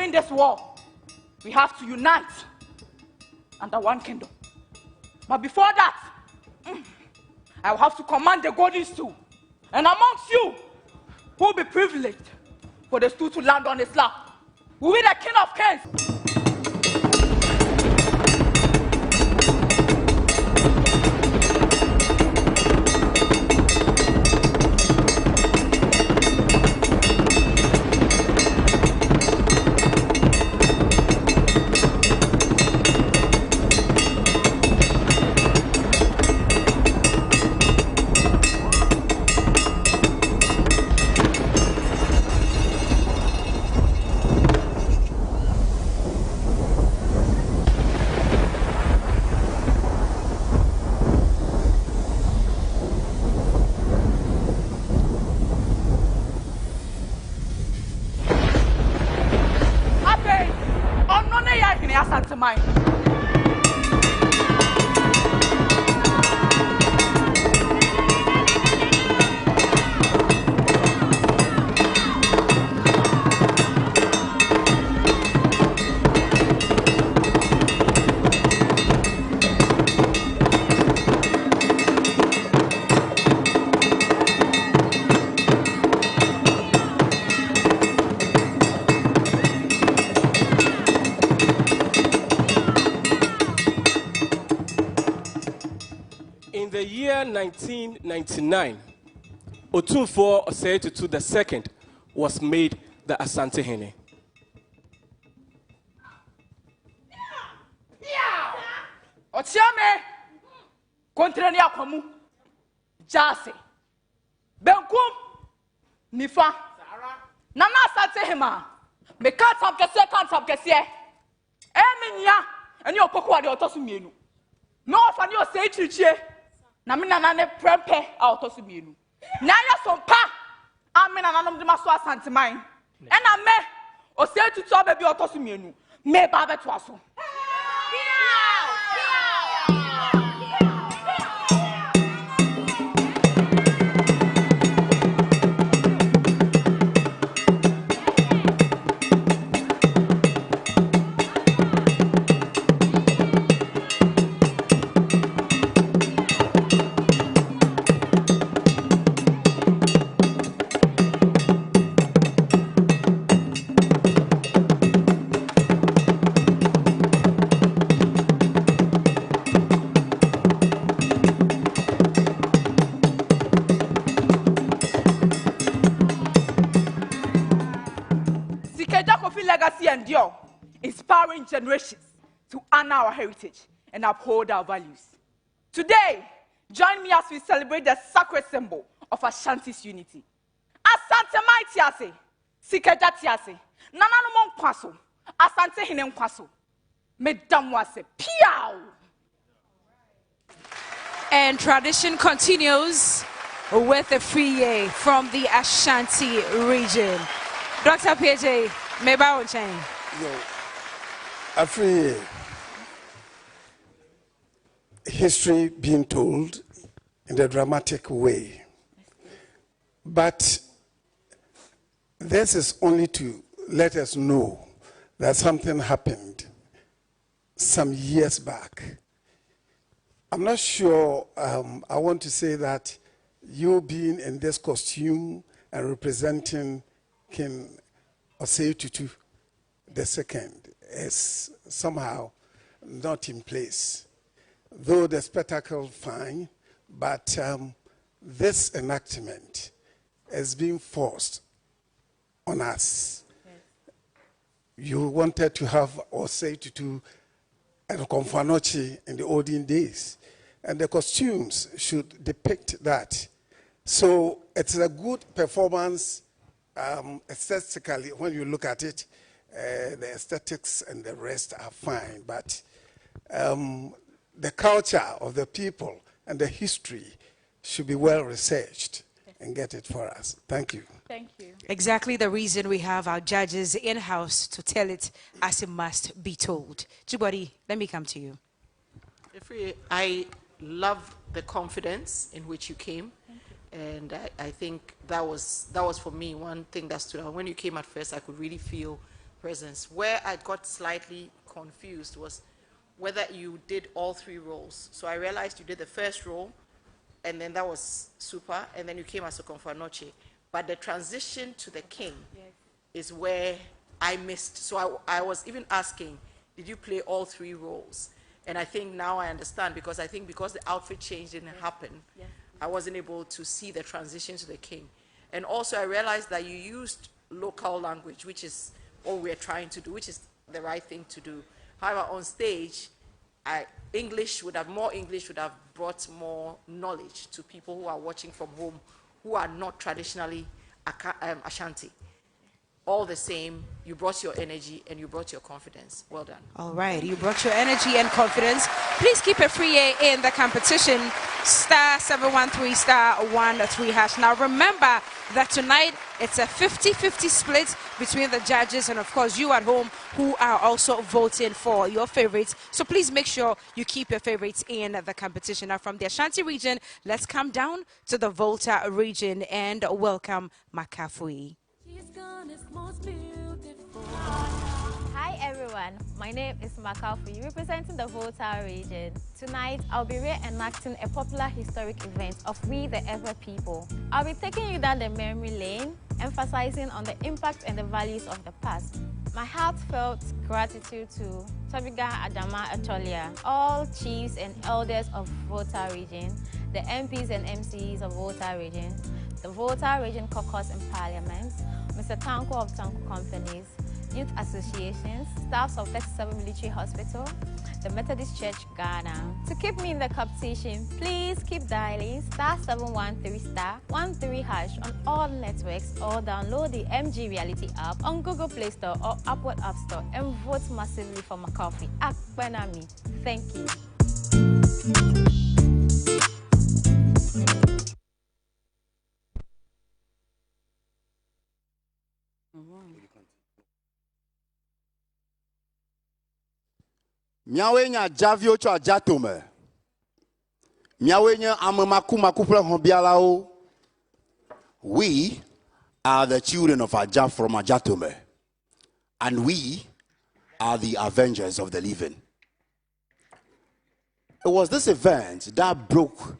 win this war, we have to unite under one kingdom. But before that, I will have to command the golden stool. And amongst you, who will be privileged for the stool to land on his lap, will be the King of Kings. In the year 1999, Otumfuo Osei Tutu II was made the Asante Hene. Otiame kontrani akwamu jase benkum nifa nana Asante Hema me can't have kese eminya eni okoko ade otosu mienu no fa ni Osei chichie na me nana ne prempe a otosu mienu na ya sompa ame nana nom de maso Asante man e na me Osei Tutu ababi otosu mienu me ba beto aso. Legacy endure, inspiring generations to honor our heritage and uphold our values. Today, join me as we celebrate the sacred symbol of Ashanti's unity. Asante mai tiase, Sikeja tiase, nananu mon kwaso, Asante hine kwaso, medamwase piao. And tradition continues with Afriyie from the Ashanti region. Dr. PJ, Meba Ochain. Afriyie, history being told in a dramatic way. But this is only to let us know that something happened some years back. I'm not sure I want to say that you being in this costume and representing King Osei Tutu II is somehow not in place. Though the spectacle fine, but this enactment is being forced on us. Yes. You wanted to have Osei Tutu and Komfanochi in the olden days, and the costumes should depict that. So it's a good performance aesthetically. When you look at it, the aesthetics and the rest are fine, but the culture of the people and the history should be well researched and get it for us. Thank you. Thank you. Exactly the reason we have our judges in-house to tell it as it must be told. Chibodi, let me come to you. I love the confidence in which you came. And I think that was for me one thing that stood out. When you came at first, I could really feel presence. Where I got slightly confused was whether you did all 3 roles. So I realized you did the first role, and then that was super, and then you came as a Confanoche. But the transition to the king is where I missed. So I was even asking, did you play all 3 roles? And I think now I understand, because I think because the outfit change didn't happen, I wasn't able to see the transition to the king. And also I realized that you used local language, which is what we're trying to do, which is the right thing to do. However, on stage, English would have brought more knowledge to people who are watching from home, who are not traditionally Ashanti. All the same, you brought your energy and you brought your confidence. Well done. All right, you brought your energy and confidence. Please keep Afriyie in the competition. *713 *113#. Now remember that tonight it's a 50-50 split between the judges and of course you at home who are also voting for your favorites. So please make sure you keep your favorites in the competition. Now from the Ashanti region, let's come down to the Volta region and welcome Makafui. Hi everyone, my name is Makafui, representing the Volta region. Tonight, I'll be reenacting a popular historic event of We the Ever people. I'll be taking you down the memory lane, emphasizing on the impact and the values of the past. My heartfelt gratitude to Tobiga Adama Atolia, all chiefs and elders of Volta region, the MPs and MCs of Volta region, the Volta region caucus in parliament, Mr. Tanko of Tanko Companies, youth associations, staffs of 37 Military Hospital, the Methodist Church Ghana. To keep me in the competition, please keep dialing *713 *13# on all networks or download the MG Reality app on Google Play Store or Apple App Store and vote massively for Makafui. Akbenami. Thank you. Miawenya javio cho ajatome. Miawenya amamaku makupla hombialao. We are the children of Ajah from Ajatome. And we are the avengers of the living. It was this event that broke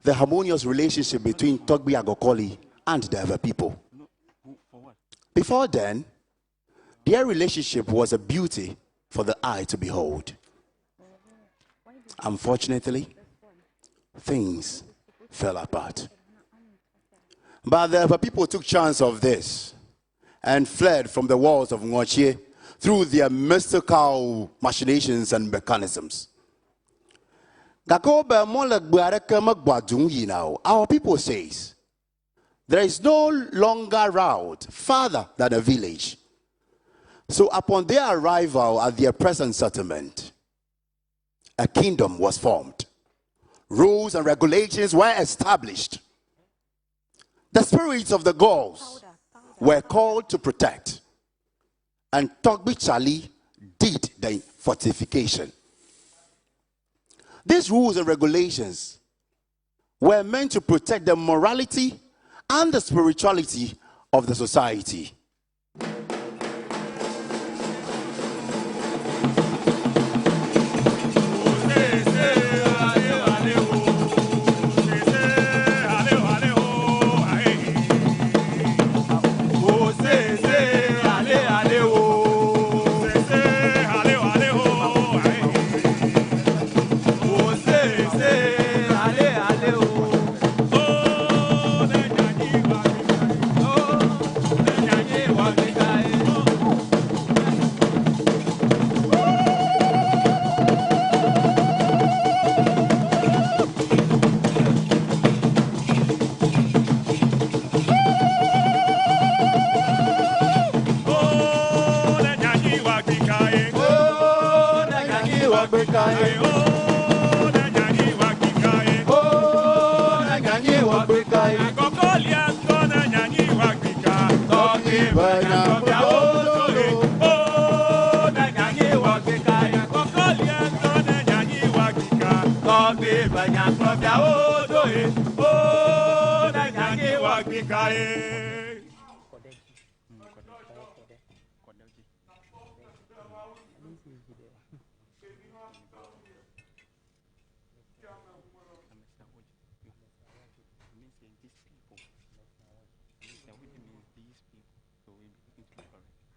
the harmonious relationship between Togbi Agokoli and the Ever people. Before then, their relationship was a beauty for the eye to behold. Unfortunately, things fell apart. But the people took chance of this and fled from the walls of Hatier through their mystical machinations and mechanisms. Our people says there is no longer route farther than a village. So upon their arrival at their present settlement, a kingdom was formed. Rules and regulations were established. The spirits of the gods were called to protect. And Togbi Chali did the fortification. These rules and regulations were meant to protect the morality and the spirituality of the society.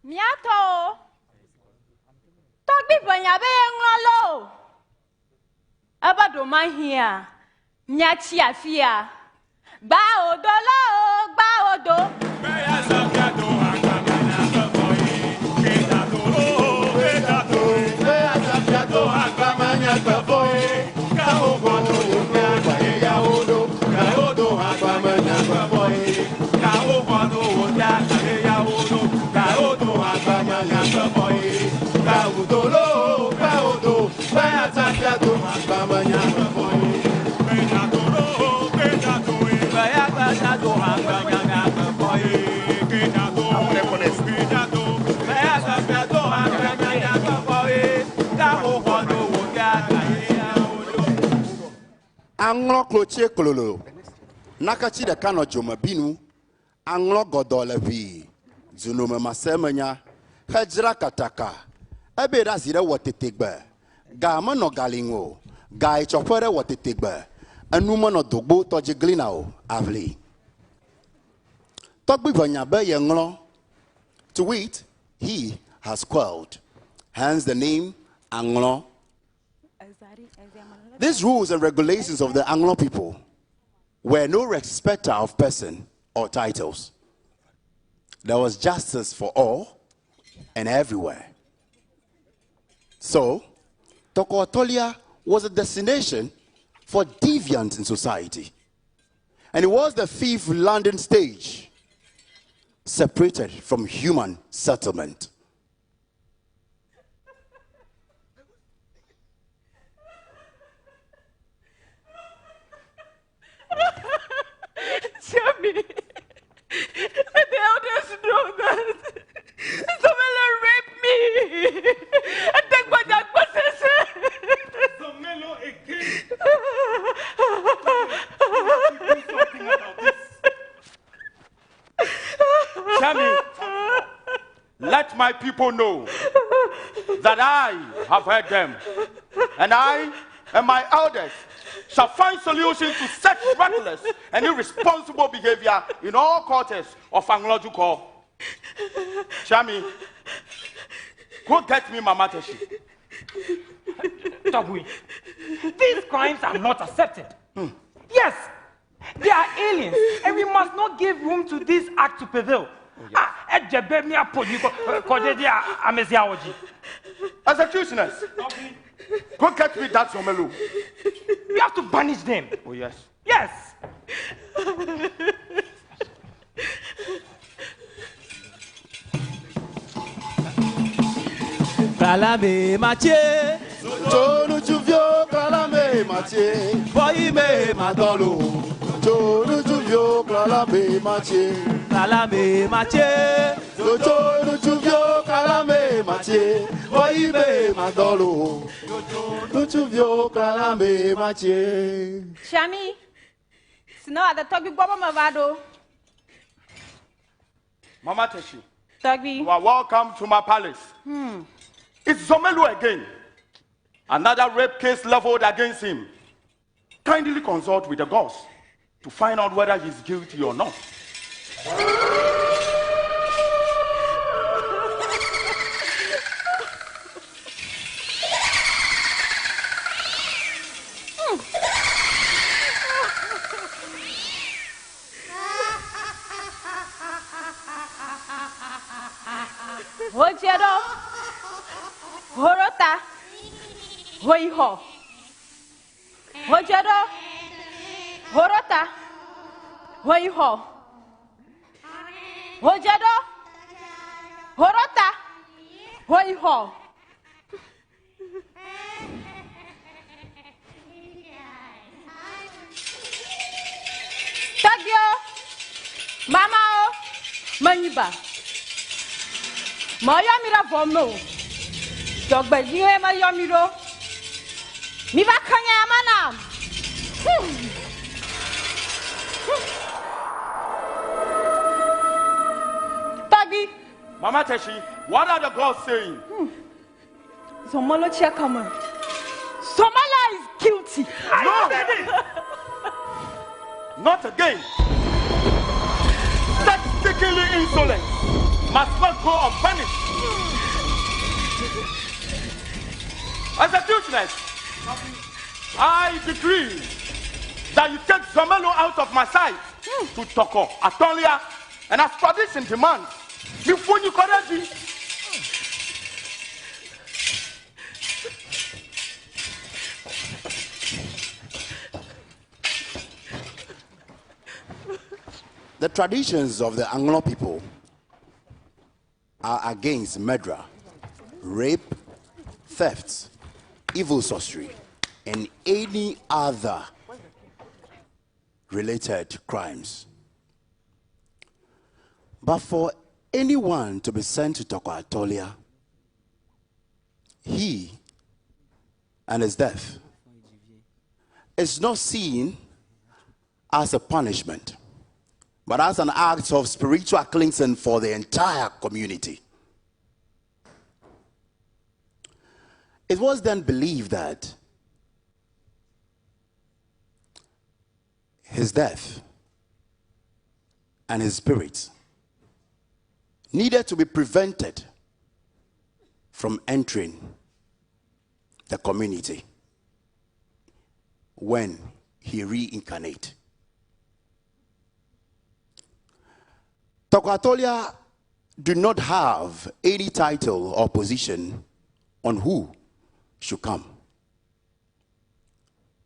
Miato. Togbi banyabe ngolo. Abado mahia. Miachi afia. Ba odolo, ba odo. Anglo kloche kololo. Nakachi de kano joma binu. Anglo godole vi. Zunome masemenya. Hejra kataka. Ebe da zire wotetegbe. Ga no galingo. Ga ichopere wotetegbe. Anuma no dogbo toji glinao. Avli. Togbi vanyabe yenglo. To wit, he has quelled. Hence the name Anglo. These rules and regulations of the Anglo people were no respecter of person or titles. There was justice for all and everywhere. So, Toko Atolia was a destination for deviants in society. And it was the fifth landing stage separated from human settlement. Sammy, the elders know that Somelo raped me. I take my dad possession. Somelo again. Something about this. Sammy, let my people know that I have heard them, and I and my elders shall find solutions to such reckless and irresponsible behavior in all quarters of Anglo-Juko. Shami, go get me Mama Teshi. Togwi, these crimes are not accepted. Yes, they are aliens, and we must not give room to this act to prevail. Executioners, go get me that Somelu. We have to banish them. Oh, yes. Yes. Kalame Mathieu, Jonu Juvio, Kalame Mathieu, Boyime Madolo, Jonu Juvio, Kalame Mathieu, Kalame Mathieu, Jonu Juvio, Kalame Mathieu, Boyime Madolo, Jonu Juvio, Kalame Mathieu. Shami, snow at the Togi Baba Mavado. Mama Teshi, Togi, you are welcome to my palace. It's Zomelu again. Another rape case leveled against him. Kindly consult with the gods to find out whether he's guilty or not. Hojedo, Horota, Hoiho. Hojedo, Horota, Hoiho. Hojedo, Horota, Hoiho. Tagyo, Mama, Maniba. Mayamira Vomo. Dogba Jime Mayamiro. Miba Kanya Manam. Mama Teshi, what are the gods saying? Zomalo Chiakama. Somala is guilty. No! Not again. That stickily insolence must not go unpunished. Executioners, I decree that you take Zomelo out of my sight to Toko, Atolia, and as tradition demands, you phone you correctly. The traditions of the Anglo people are against murder, rape, theft, evil sorcery, and any other related crimes. But for anyone to be sent to Toko Atolia, he and his death is not seen as a punishment, but as an act of spiritual cleansing for the entire community. It was then believed that his death and his spirit needed to be prevented from entering the community when he reincarnated. Toko Atolia do not have any title or position on who should come.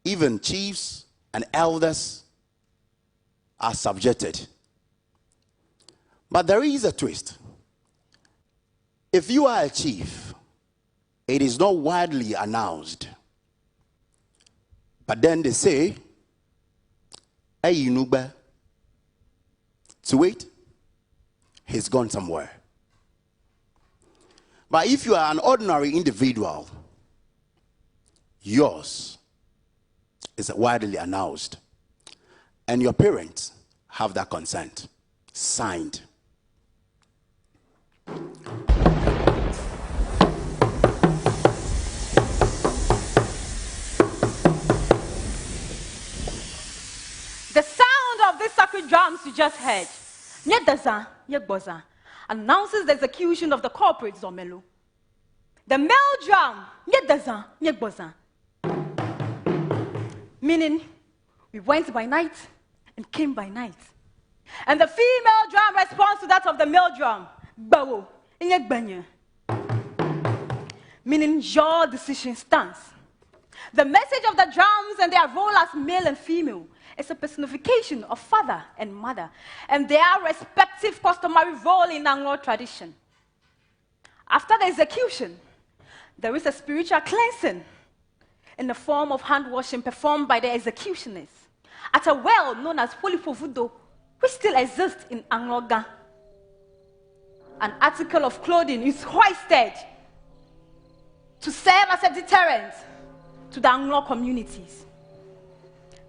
Even chiefs and elders are subjected. But there is a twist. If you are a chief, it is not widely announced. But then they say, hey, Inuba, to wait, he's gone somewhere. But if you are an ordinary individual, yours is widely announced, and your parents have that consent signed. The sound of these sacred drums you just heard, Nyedazan, Yegboza, announces the execution of the corporate Zomelo. The male drum, Nyedazan, Yegboza, meaning we went by night and came by night. And the female drum responds to that of the male drum, Bawo, Inyegbanye, meaning your decision stands. The message of the drums and their role as male and female is a personification of father and mother and their respective customary role in Anglo tradition. After the execution, there is a spiritual cleansing in the form of hand washing performed by the executioners at a well known as Polifovudo, which still exists in Angloga. An article of clothing is hoisted to serve as a deterrent to the Anglo communities.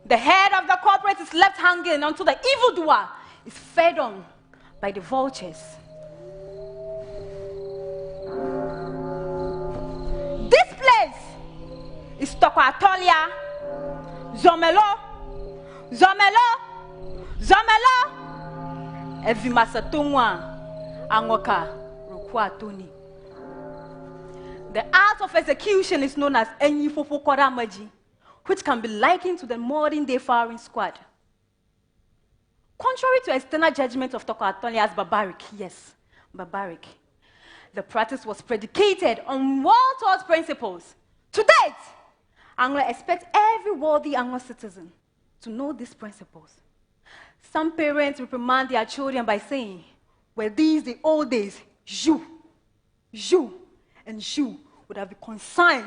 The head of the corporate is left hanging until the evildoer is fed on by the vultures. This place is Toko Atolia, Zomelo, Zomelo, Zomelo, Evimasatungwa, Angoka, Rukwatuni. The art of execution is known as Enyifopo Koramaji, which can be likened to the modern-day firing squad. Contrary to external judgment of Toko Atolia as barbaric, yes, barbaric, the practice was predicated on well-taught principles. To date, Anglo expects every worthy Anglo citizen to know these principles. Some parents reprimand their children by saying, were these the old days, you, and you would have been consigned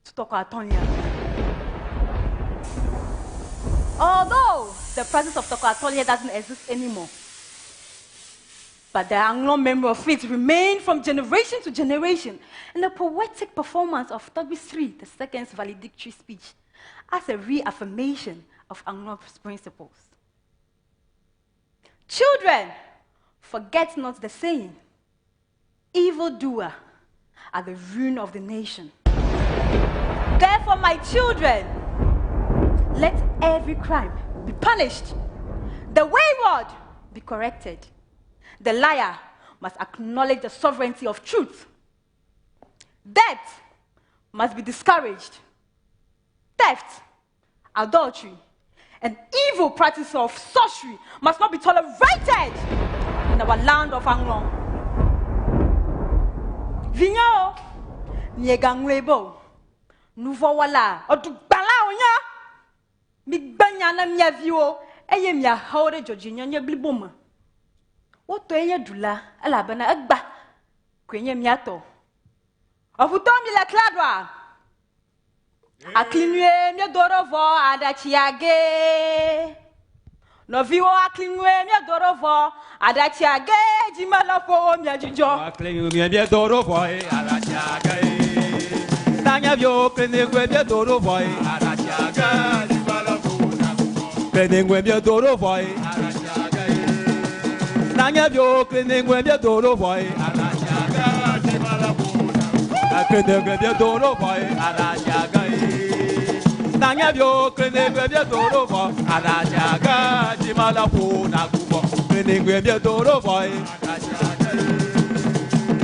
to Toko Atolia. Although the practice of Toko Atolia doesn't exist anymore, but the Anglo memory of it remained from generation to generation in the poetic performance of Tobisri II's valedictory speech as a reaffirmation of Anglo's principles. Children, forget not the saying, evildoer, are the ruin of the nation. Therefore, my children, let every crime be punished. The wayward be corrected. The liar must acknowledge the sovereignty of truth. Debt must be discouraged. Theft, adultery, and evil practice of sorcery must not be tolerated in our land of Anglong. Vinyo, Nyegangwebo, Nouveau Wala, or to Balaonya, Big Banyana Miavio, Ayemia Howard Georginia Bliboma. What do you do la, Alabana Agba, Quenya Miato? Of Utomi la Cladra. A clinue mia dorovo adachiage. No vivo a clinue mia dorovo adachiage. Jimalafo mia jijo. A clinue mia dorovo adachiage. Tanya vio clinue mia dorovo adachiage. Jimalafo na bubo. Clinue mia dorovo adachiage. Tanya vio clinue mia dorovo adachiage. Jimalafo na bubo. Clinue mia dorovo adachiage. Nanya bio kwenengwe bia dorovo adajaga jimala po na kubo kwenengwe bia dorovo adajaga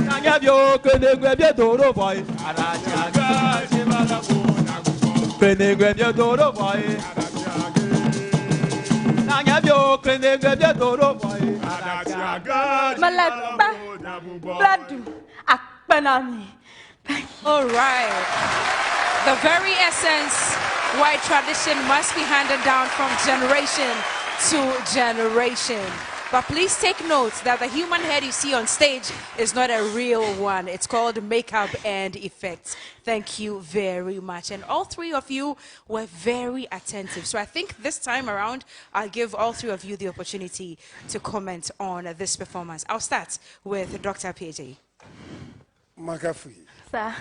Nanya bio kwenengwe bia dorovo adajaga jimala po na kubo kwenengwe bia dorovo adajaga Nanya bio kwenengwe bia dorovo adajaga jimala po na kubo Bladu akpanani. All right. The very essence why tradition must be handed down from generation to generation. But please take note that the human head you see on stage is not a real one. It's called makeup and effects. Thank you very much. And all three of you were very attentive. So I think this time around, I'll give all three of you the opportunity to comment on this performance. I'll start with Dr. Afriyie. Makafui. Sir.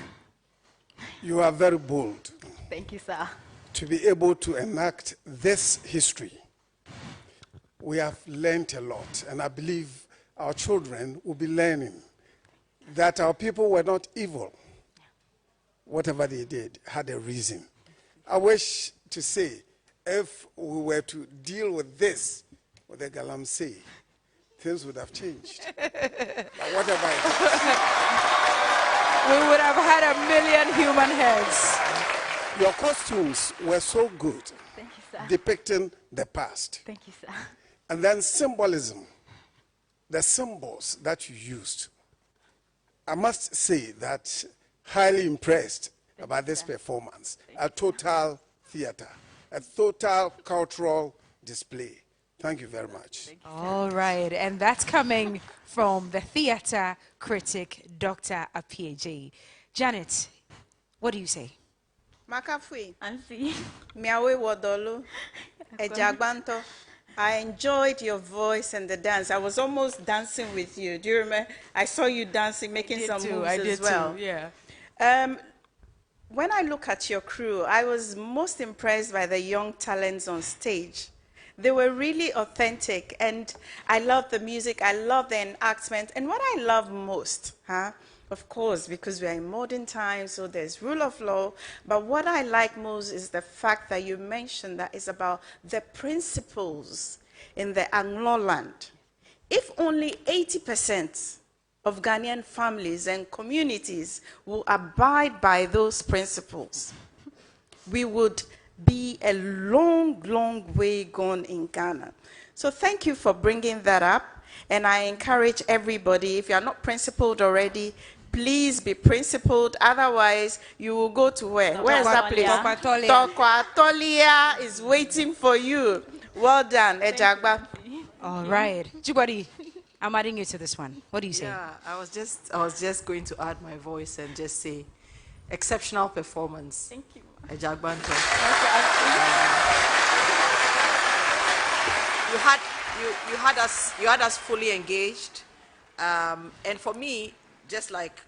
You are very bold. Thank you, sir. To be able to enact this history. We have learned a lot, and I believe our children will be learning that our people were not evil. Whatever they did had a reason. I wish to say, if we were to deal with this, with the Galamsey, things would have changed. But whatever it is. We would have had 1 million human heads. Your costumes were so good. Thank you, sir. Depicting the past. Thank you, sir. And then symbolism, the symbols that you used. I must say that highly impressed about this performance. A total theater, a total cultural display. Thank you very much. All right, and that's coming from the theater critic, Dr. Afriyie. Janet, what do you say? Makafui. Ansi. Miawe Wodolo. Ejagbanto. I enjoyed your voice and the dance. I was almost dancing with you. Do you remember? I saw you dancing, making some moves as well. Too, yeah. When I look at your crew, I was most impressed by the young talents on stage. They were really authentic, and I love the music, I love the enactment, and what I love most, of course, because we are in modern times, so there's rule of law, but what I like most is the fact that you mentioned that it's about the principles in the Anglo land. If only 80% of Ghanaian families and communities will abide by those principles, we would be a long, long way gone in Ghana. So thank you for bringing that up. And I encourage everybody, if you are not principled already, please be principled. Otherwise, you will go to where? Where is that place? Tokwatolia is waiting for you. Well done, Ejagba. All right. Jibari, I'm adding you to this one. What do you say? Yeah, I was just going to add my voice and just say, exceptional performance. Thank you. Ejagbanto. You had us fully engaged, and for me, just like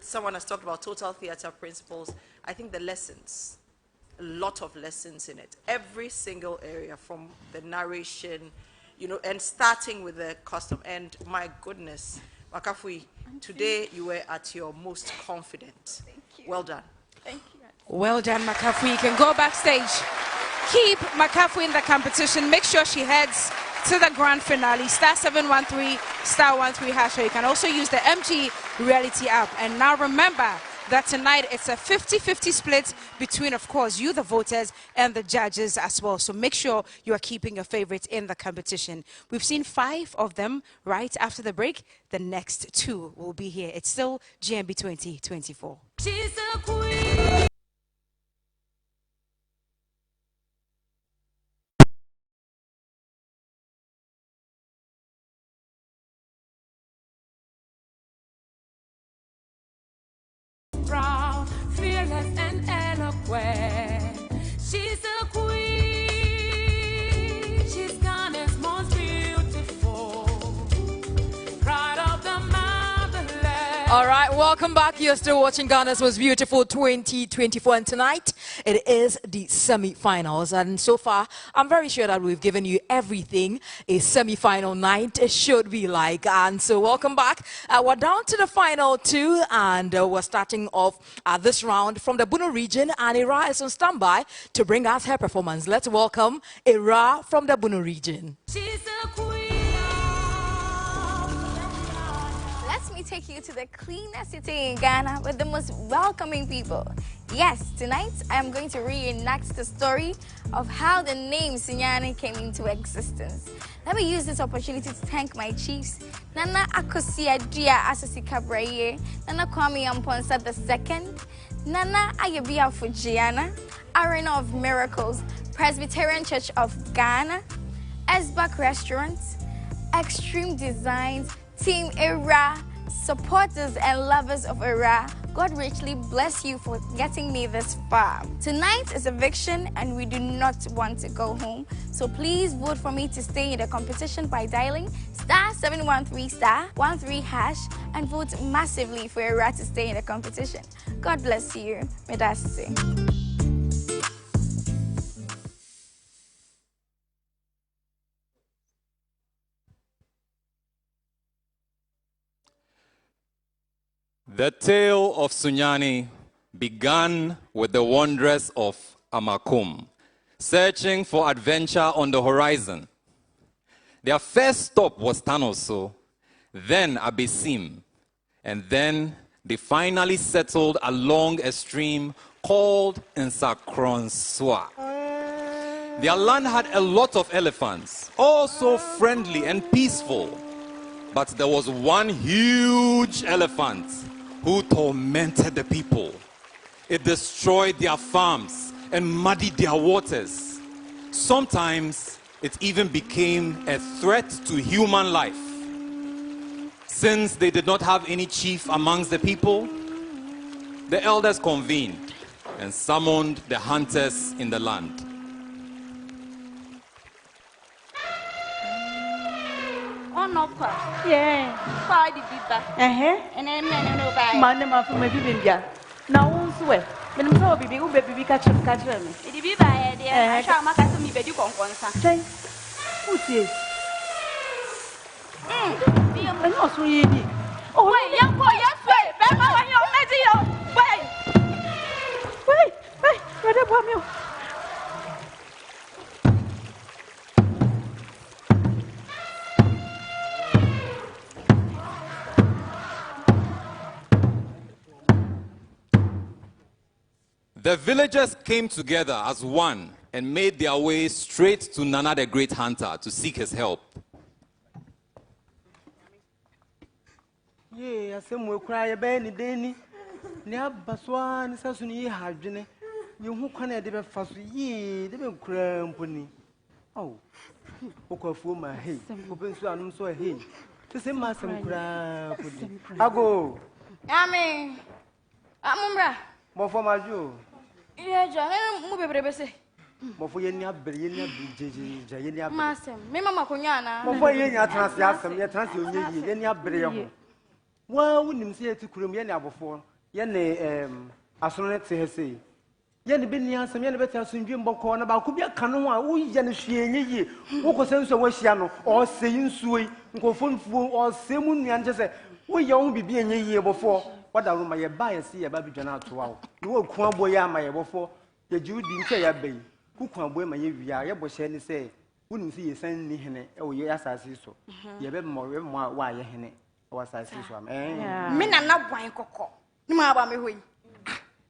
someone has talked about total theater principles, I think the lessons, a lot of lessons in it, every single area, from the narration, and starting with the costume. And my goodness, Makafui, today you were at your most confident. Thank you. Well done. Thank you. Well done, Makafui. You can go backstage. Keep Makafui in the competition. Make sure she heads to the grand finale. *713 *13#. You can also use the MG Reality app. And now remember that tonight it's a 50-50 split between, of course, you, the voters, and the judges as well. So make sure you are keeping your favorites in the competition. We've seen 5 of them right after the break. The next 2 will be here. It's still GMB 2024. She's a queen. Proud, fearless, and eloquent. She's a queen. She's Ghana's most beautiful. Pride of the motherland. All right, welcome back. You're still watching Ghana's Most Beautiful 2024, and tonight it is the semi-finals. And so far, I'm very sure that we've given you everything a semi-final night should be like. And so, welcome back. We're down to the final 2, and we're starting off this round from the Bunu region. And Ira is on standby to bring us her performance. Let's welcome Ira from the Bunu region. She's a queen. Let me take you to the cleanest city in Ghana with the most welcoming people. Yes, tonight I am going to reenact the story of how the name Sunyani came into existence. Let me use this opportunity to thank my chiefs, Nana Akosia Dia Asasi Kabraye, Nana Kwame Amponsa II, Nana Ayabia Fujiana, Arena of Miracles, Presbyterian Church of Ghana, Esbak Restaurants, Extreme Designs, Team Era, supporters and lovers of Era. God richly bless you for getting me this far. Tonight is eviction and we do not want to go home. So please vote for me to stay in the competition by dialing *713 *13# and vote massively for Era to stay in the competition. God bless you. Medasi. The tale of Sunyani began with the wanderers of Amakum, searching for adventure on the horizon. Their first stop was Tanoso, then Abesim, and then they finally settled along a stream called Nsakronswa. Their land had a lot of elephants, all so friendly and peaceful. But there was one huge elephant who tormented the people. It destroyed their farms and muddied their waters. Sometimes it even became a threat to human life. Since they did not have any chief amongst the people, the elders convened and summoned the hunters in the land. Yeah. Why did you back? And then no buy. Manama from a bibia. Now, swear. When I'm so baby, who baby catch me. Did you buy it? I shall make us me bedu conquer. Who's this? I'm not so easy. Oh, wait, young boy, yes, wait. Bema, when you're wait, brother, Bomio. The villagers came together as one and made their way straight to Nana the Great Hunter to seek his help. Yeah, I said, we'll cry a benny, Denny. Near Baswan, Sassuni, Hardjane. You who can I deliver fast? Ye, they will crampony. Oh, Okafu, my hay, open so I'm so hay. The same master crap. I go. Amen. Amumbra. More for my Jew. Yeah, John, move a baby. More for Yenia, Yenia, Master, Mima Kunyana. More for Yenia Transiasm, your Transian, Yenia Brea. Well, we didn't see it to Krumia before. Yene, Astronet say. Yen Binia, some yen better soon Jimbo corner about Kubia Canoa, who Janishie, who was sense of Westiano, or saying Sui, go phone or Semun and just say, We young be being a year before. What I room my buy and see a baby John to wow. You will come boy, my before. The Jew didn't say a bay. Who can boy my year, but she say, wouldn't see a send me henne. Oh, yes, I see so. You better more why you henne. Was I see so? Men are not wine cocoa. No matter me way.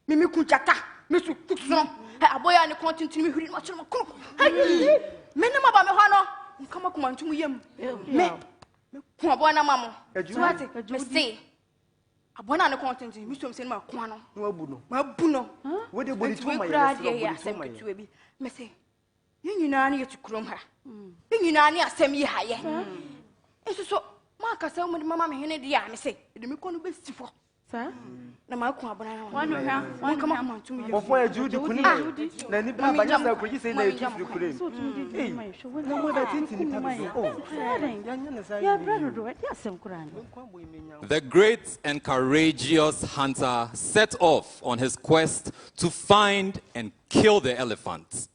Mimi Kuchaka, Mr. Cookson, a boy and a continue to me who much of a cook. Men about me, Hano, come up to me. Me, Kuabona Mamma. You say, a one and a continent, Mr. Sema Quano. My Buno. What do you do? My idea, Missy. You know, to crom her. You know, send me higher. And so, Marcus, so many mamma, Henry, I say, the Mikon be for. Sir? Na makwa bana one come on to me. Before you do kuni. Na ni baba nya sa kuri say na you keep the kuri. Eh. Na mo da tinti ni pa so. Oh. Ya brother do it. Ya sem kuran. The great and courageous hunter set off on his quest to find and kill the elephant.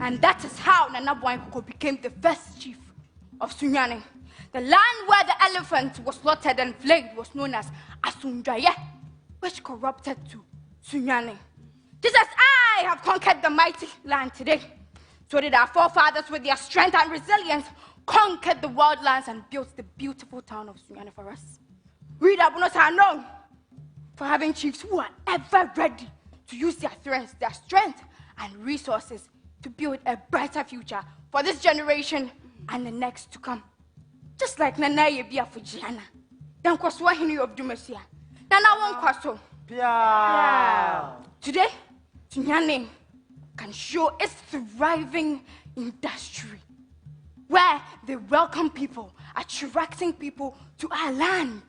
And that is how Nana Boankoko became the first chief of Sunyani. The land where the elephant was slaughtered and flayed was known as Asundraye, which corrupted to Sunyani. Just as I have conquered the mighty land today, so did our forefathers with their strength and resilience conquered the wildlands and built the beautiful town of Sunyani for us. We the Abunos are known for having chiefs who are ever ready to use their strength and resources to build a brighter future for this generation and the next to come. Just like Nana Yebia Fujiana. Then Kwaswahini of Dumasia. Nana won't Kwaso. Today, Sunyani can show its thriving industry where they welcome people, attracting people to our land.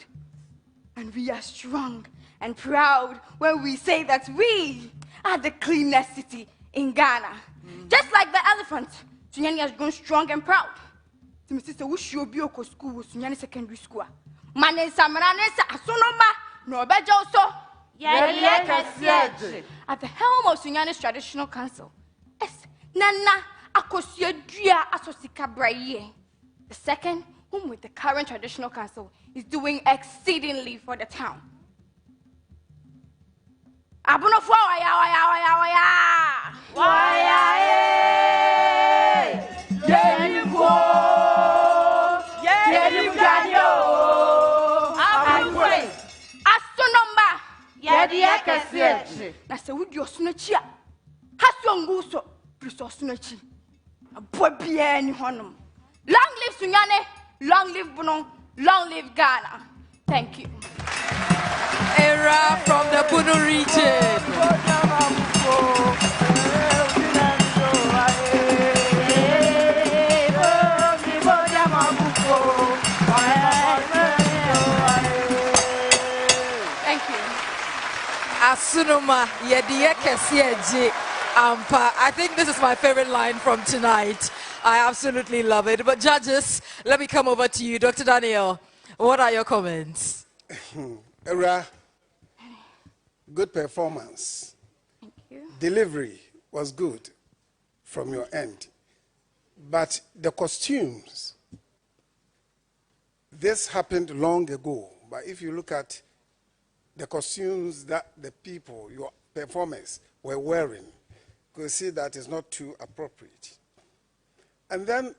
And we are strong and proud when we say that we are the cleanest city in Ghana. Just like the elephant, Sunyani has grown strong and proud. To Mrs. Wushio Bioko School, Sunyani Secondary School. Manesa Maranesa Asonoma, no Bajoso. At the helm of Sunyani's traditional council. Yes, Nana Akosia Dria Asosika Braye. The second, whom with the current traditional council, is doing exceedingly for the town. Abuno fwa waya. Yenifo. Yenifganyo. Abunwe. Astronomba. Yedieke siye. Na se wudi osunochi a. Hasyo nguso. Priso osunochi. Abwe biye ni honum. Long live Sunyane. Long live Bunong. Long live Ghana. Thank you. Era from the Bunu region. Thank you. Asunuma Yedieke Sieji Ampa. I think this is my favorite line from tonight. I absolutely love it. But judges, let me come over to you. Dr. Daniel, what are your comments? Era, good performance. Thank you. Delivery was good from your end. But the costumes, this happened long ago. But if you look at the costumes that the people, your performers, were wearing, you can see that is not too appropriate. And then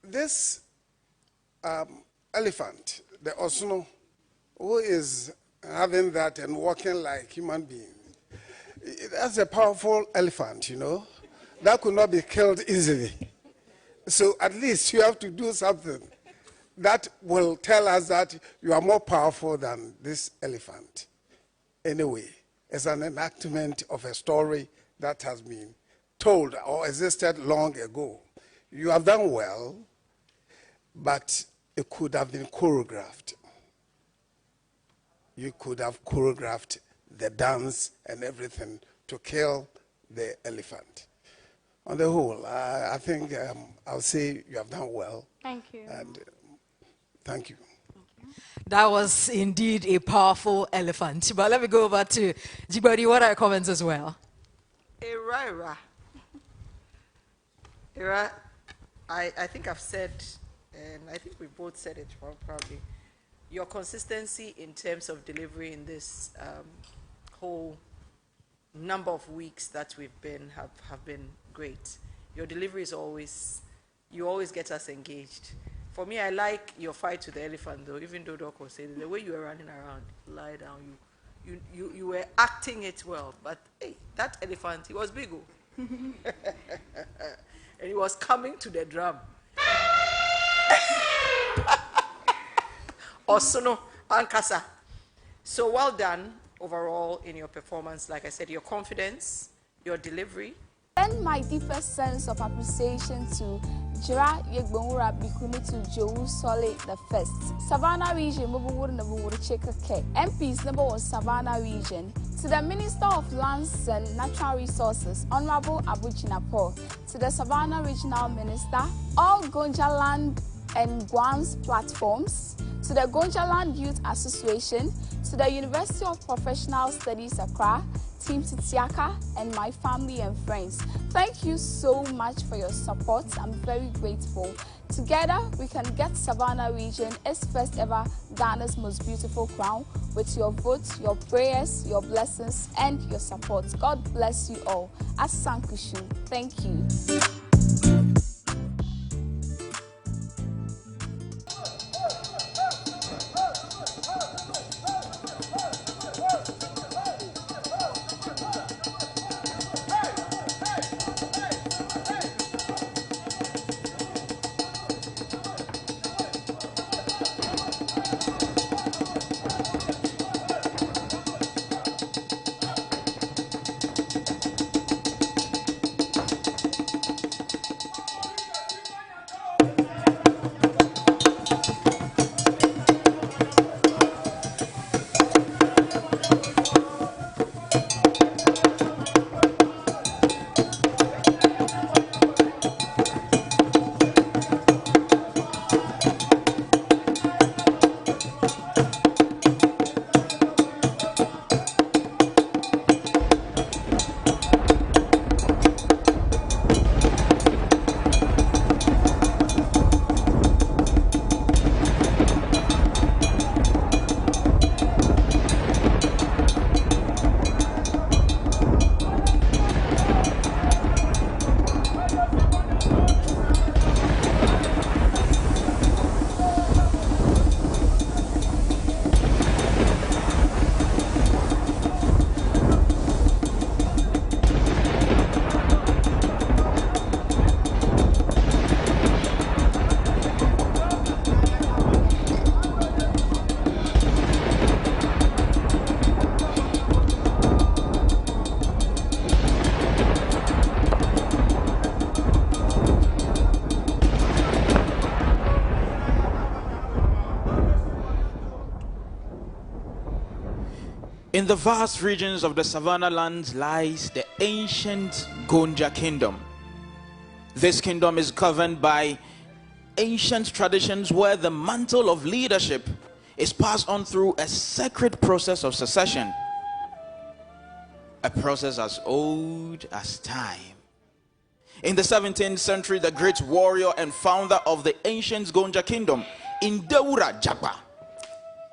this elephant, the Osuno, who is having that and walking like human being, that's a powerful elephant, you know. That could not be killed easily. So at least you have to do something that will tell us that you are more powerful than this elephant. Anyway, it's an enactment of a story that has been told or existed long ago. You have done well, but it could have been choreographed. You could have choreographed the dance and everything to kill the elephant. On the whole, I think I'll say you have done well. Thank you. And thank you. That was indeed a powerful elephant. But let me go over to Jibodi. What are your comments as well? Era, I think I've said, and I think we both said it probably, your consistency in terms of delivery in this whole number of weeks that we've been, have been great. Your delivery is always, you always get us engaged. For me, I like your fight with the elephant though, even though Doc was saying, the way you were running around, lie down, you were acting it well. But hey, that elephant, he was big. And he was coming to the drum. Osono Ankasa. So well done overall in your performance. Like I said, your confidence, your delivery. Send my deepest sense of appreciation to Jira Yegbonwura Bikuni to Joe Sole the First. Savannah Region, MPs number 1 Savannah Region. To the Minister of Lands and Natural Resources, Honorable Abuchinapo. To the Savannah Regional Minister, all Gonja Land and Guam's platforms. To the Gonja Land Youth Association. To the University of Professional Studies Accra, Team Titiaka, and my family and friends. Thank you so much for your support. I'm very grateful. Together, we can get Savannah Region its first ever Ghana's most beautiful crown with your votes, your prayers, your blessings, and your support. God bless you all. Asankushu. Thank you. In the vast regions of the savannah lands lies the ancient Gonja kingdom. This kingdom is governed by ancient traditions where the mantle of leadership is passed on through a sacred process of succession, a process as old as time. In the 17th century, the great warrior and founder of the ancient Gonja kingdom, Indewura Japa,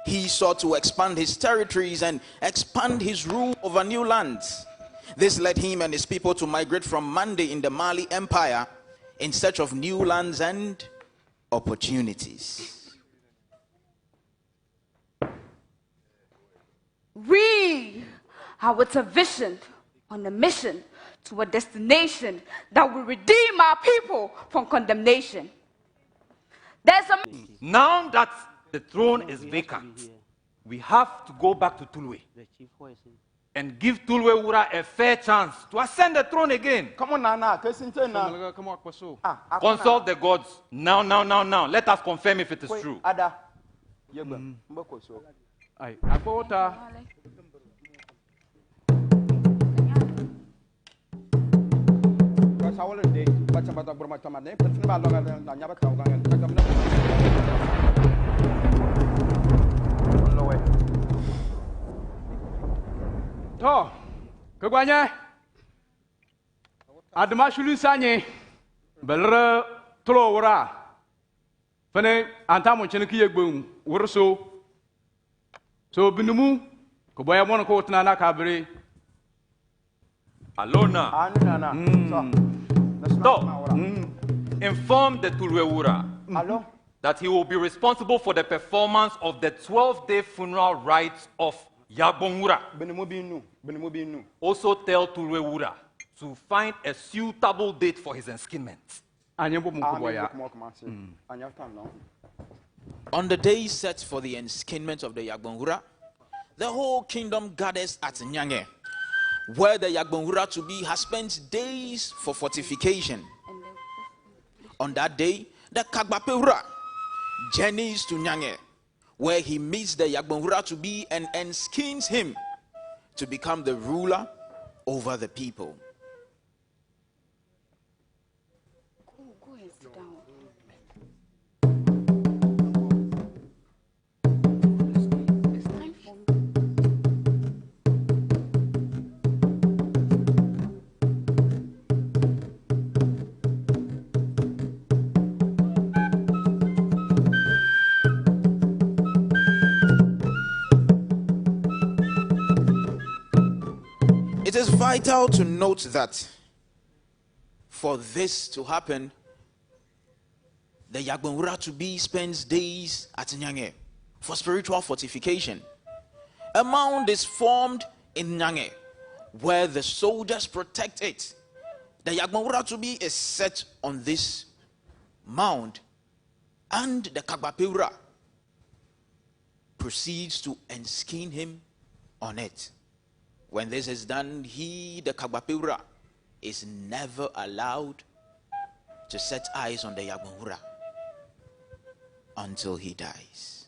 he sought to expand his territories and expand his rule over new lands. This led him and his people to migrate from Mande in the Mali Empire in search of new lands and opportunities. We are with a vision on a mission to a destination that will redeem our people from condemnation. There's a Now that the throne is vacant, we have to go back to Tulwe and give Tulwe Wura a fair chance to ascend the throne again. Come on, Nana. Consult the gods. Now. Let us confirm if it is true. Ada. To, kegwanya. Adama shulu sanye. Belre tolo wura. Fene antamu cheniki yegbum wurso. So binumu koboya mono ko tnana kabere. Alona. Inform the Tulwewura that he will be responsible for the performance of the 12-day funeral rites of Yagbonwura. Also tell Tulwewura to find a suitable date for his enskinment. On the day set for the enskinment of the Yagbonwura, the whole kingdom gathers at Nyange, where the Yagbonwura to be has spent days for fortification. On that day, the Kagbapewura journeys to Nyange, where he meets the Yagbonwura to be and enskins him to become the ruler over the people. Go and sit down. It's time for me. It is vital to note that for this to happen, the Yagbonwura to be spends days at Nyange for spiritual fortification. A mound is formed in Nyange where the soldiers protect it. The Yagbonwura to be is set on this mound, and the Kagbapewura proceeds to enskin him on it. When this is done, he, the Kagbapewura, is never allowed to set eyes on the Yagbonwura until he dies.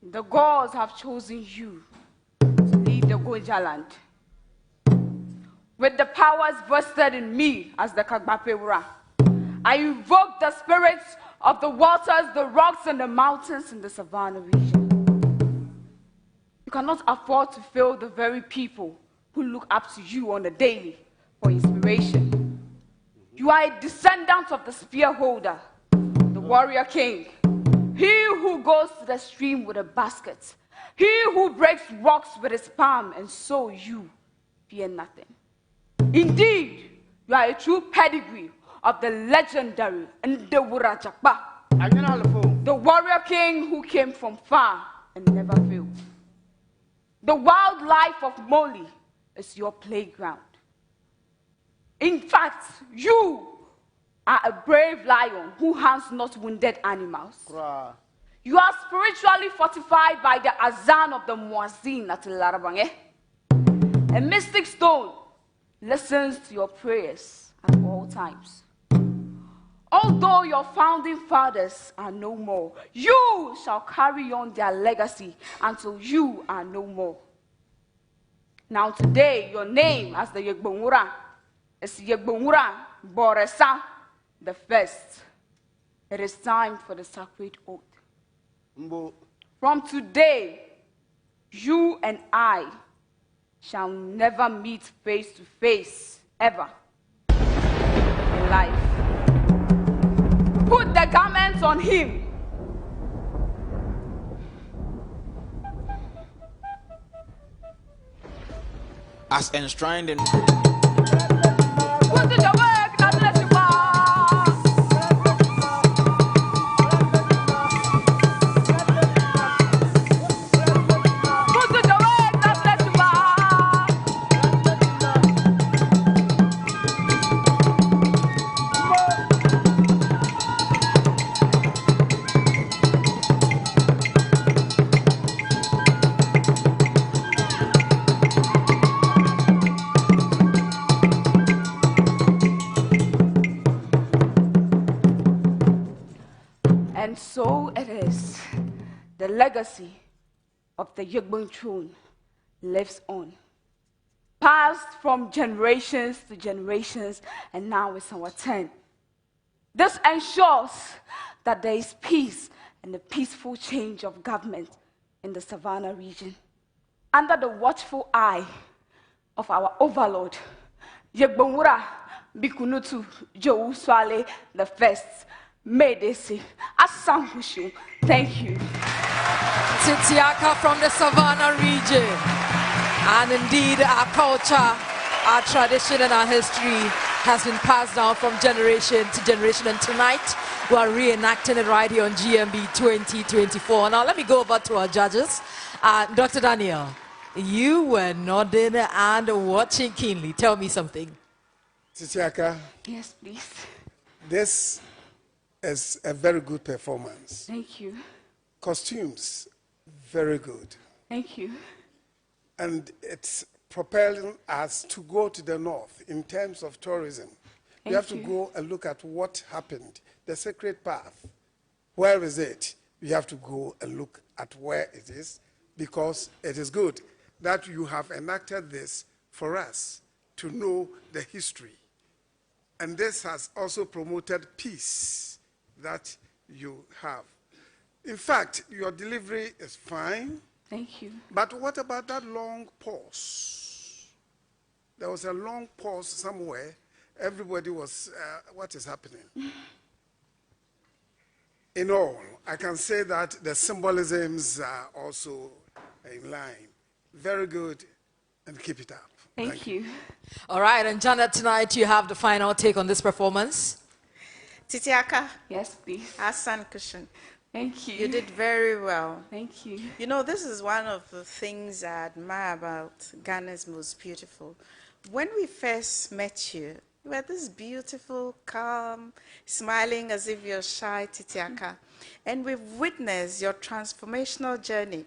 The gods have chosen you to lead the Gonja land. With the powers vested in me as the Kagbapewura, I invoke the spirits of the waters, the rocks, and the mountains in the savannah region. You cannot afford to fail the very people who look up to you on a daily for inspiration. You are a descendant of the spear holder, the warrior king, he who goes to the stream with a basket, he who breaks rocks with his palm, and so you fear nothing. Indeed, you are a true pedigree of the legendary Ndewura Jakpa, the warrior king who came from far and never failed. The wildlife of Moli is your playground. In fact, you are a brave lion who hunts not wounded animals. You are spiritually fortified by the azan of the muazzin at Larabange. A mystic stone listens to your prayers at all times. Although your founding fathers are no more, you shall carry on their legacy until you are no more. Now today, your name as the Yegbonwura is Yegbonwura Boresa the First. It is time for the sacred oath. From today, you and I shall never meet face to face ever in life. Put the garments on him. As enshrined in And so it is. The legacy of the Yegbon throne lives on. Passed from generations to generations, and now it's our turn. This ensures that there is peace and a peaceful change of government in the Savannah region. Under the watchful eye of our overlord, Yegbonwura Bikunutu Joe Swale the First. Medesi Asanhushu. Thank you. Titiaka from the Savannah region. And indeed, our culture, our tradition, and our history has been passed down from generation to generation. And tonight, we are reenacting it right here on GMB 2024. Now, let me go over to our judges. Dr. Daniel, you were nodding and watching keenly. Tell me something. Titiaka. Yes, please. This is a very good performance. Thank you. Costumes, very good. Thank you. And it's propelling us to go to the north in terms of tourism. We have to go and look at what happened, the sacred path. Where is it? We have to go and look at where it is, because it is good that you have enacted this for us to know the history. And this has also promoted peace that you have. In fact, your delivery is fine. Thank you. But what about that long pause? There was a long pause somewhere. Everybody was, what is happening? In all, I can say that the symbolisms are also in line. Very good, and keep it up. Thank you. All right, and Janet, tonight you have the final take on this performance. Titiaka. Yes, please. Hassan Cushion. Thank you. You did very well. Thank you. You know, this is one of the things I admire about Ghana's Most Beautiful. When we first met you, you were this beautiful, calm, smiling as if you're shy, Titiaka. And we've witnessed your transformational journey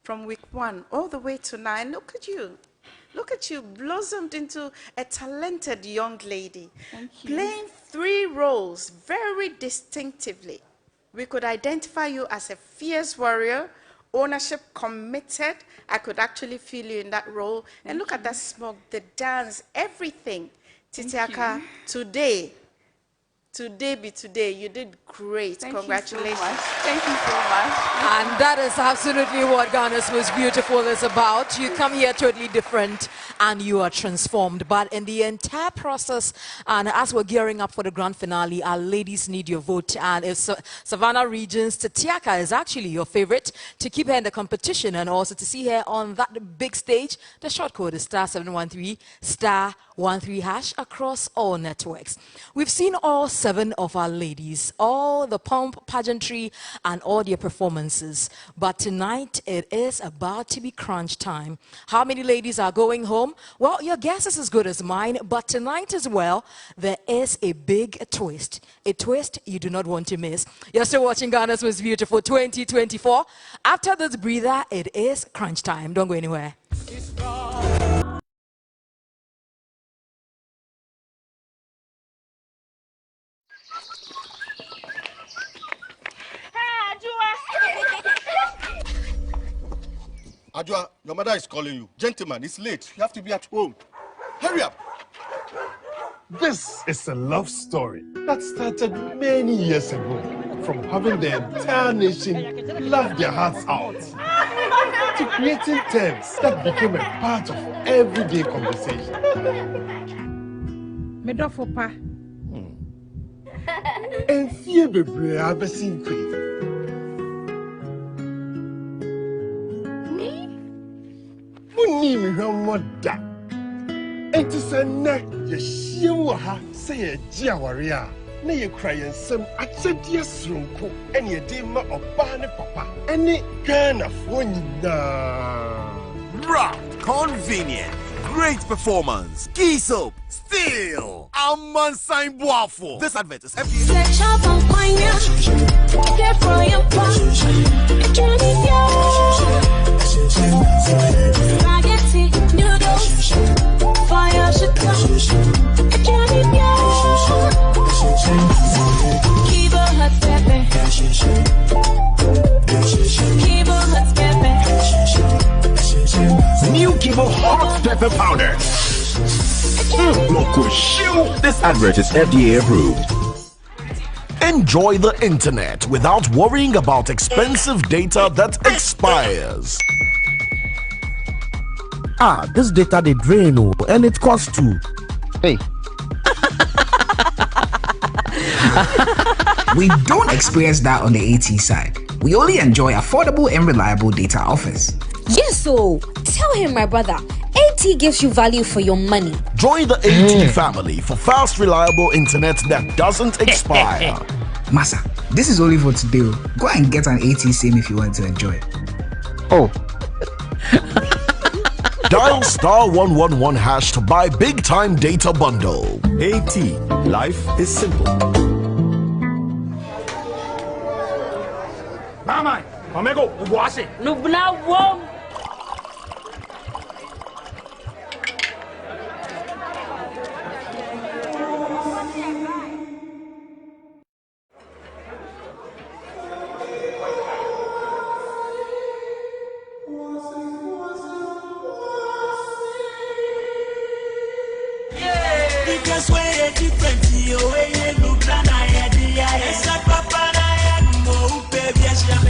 from week 1 all the way to 9. Look at you. Look at you, blossomed into a talented young lady. Thank you. Playing 3 roles very distinctively. We could identify you as a fierce warrior, ownership committed. I could actually feel you in that role. And look at that smoke, the dance, everything. Titiaka, today be today. You did great. Congratulations. Thank you so much. And that is absolutely what Ghana's Most Beautiful is about. You come here totally different and you are transformed. But in the entire process, and as we're gearing up for the grand finale, our ladies need your vote. And if Savannah Region's Titiaka is actually your favorite, to keep her in the competition and also to see her on that big stage, the short code is *713 *13# across all networks. We've seen all 7 of our ladies, all the pomp, pageantry, and all their performances. places. But tonight, it is about to be crunch time. How many ladies are going home? Well, your guess is as good as mine. But tonight as well, there is a big twist. A twist you do not want to miss. You're still watching Ghana's Most Beautiful 2024. After this breather, it is crunch time. Don't go anywhere. Ajua, your mother is calling you. Gentlemen, it's late. You have to be at home. Hurry up. This is a love story that started many years ago, from having the entire nation laugh their hearts out to creating terms that became a part of everyday conversation. Medofopa. And fear bebre abesin kwe. Muni mi hwamoda. Enti se na ye hiem wo ha se ye gi aware a na ye kra ye nsem akyedie sronko ene ye de ma oba ne papa ene Ghana fo nyina. Convenient. Great performance. Key soap. Still. Amman sign boafo. This advert is Afriyie. New Kibo Hot Pepper Powder. This advert is FDA approved. Enjoy the internet without worrying about expensive data that expires. This data they drain and it costs too. Hey. We don't experience that on the AT side. We only enjoy affordable and reliable data offers. Yes, so tell him, my brother, AT gives you value for your money. Join the AT family for fast, reliable internet that doesn't expire. Masa, this is only for today. Go and get an AT SIM if you want to enjoy. Oh. Dial *111# to buy big time data bundle. AT. Life is simple. Mama, Omego, Uwase. Nubna wom. Because we're different, you ain't look at I it's a papa, I am more baby, yes, I'm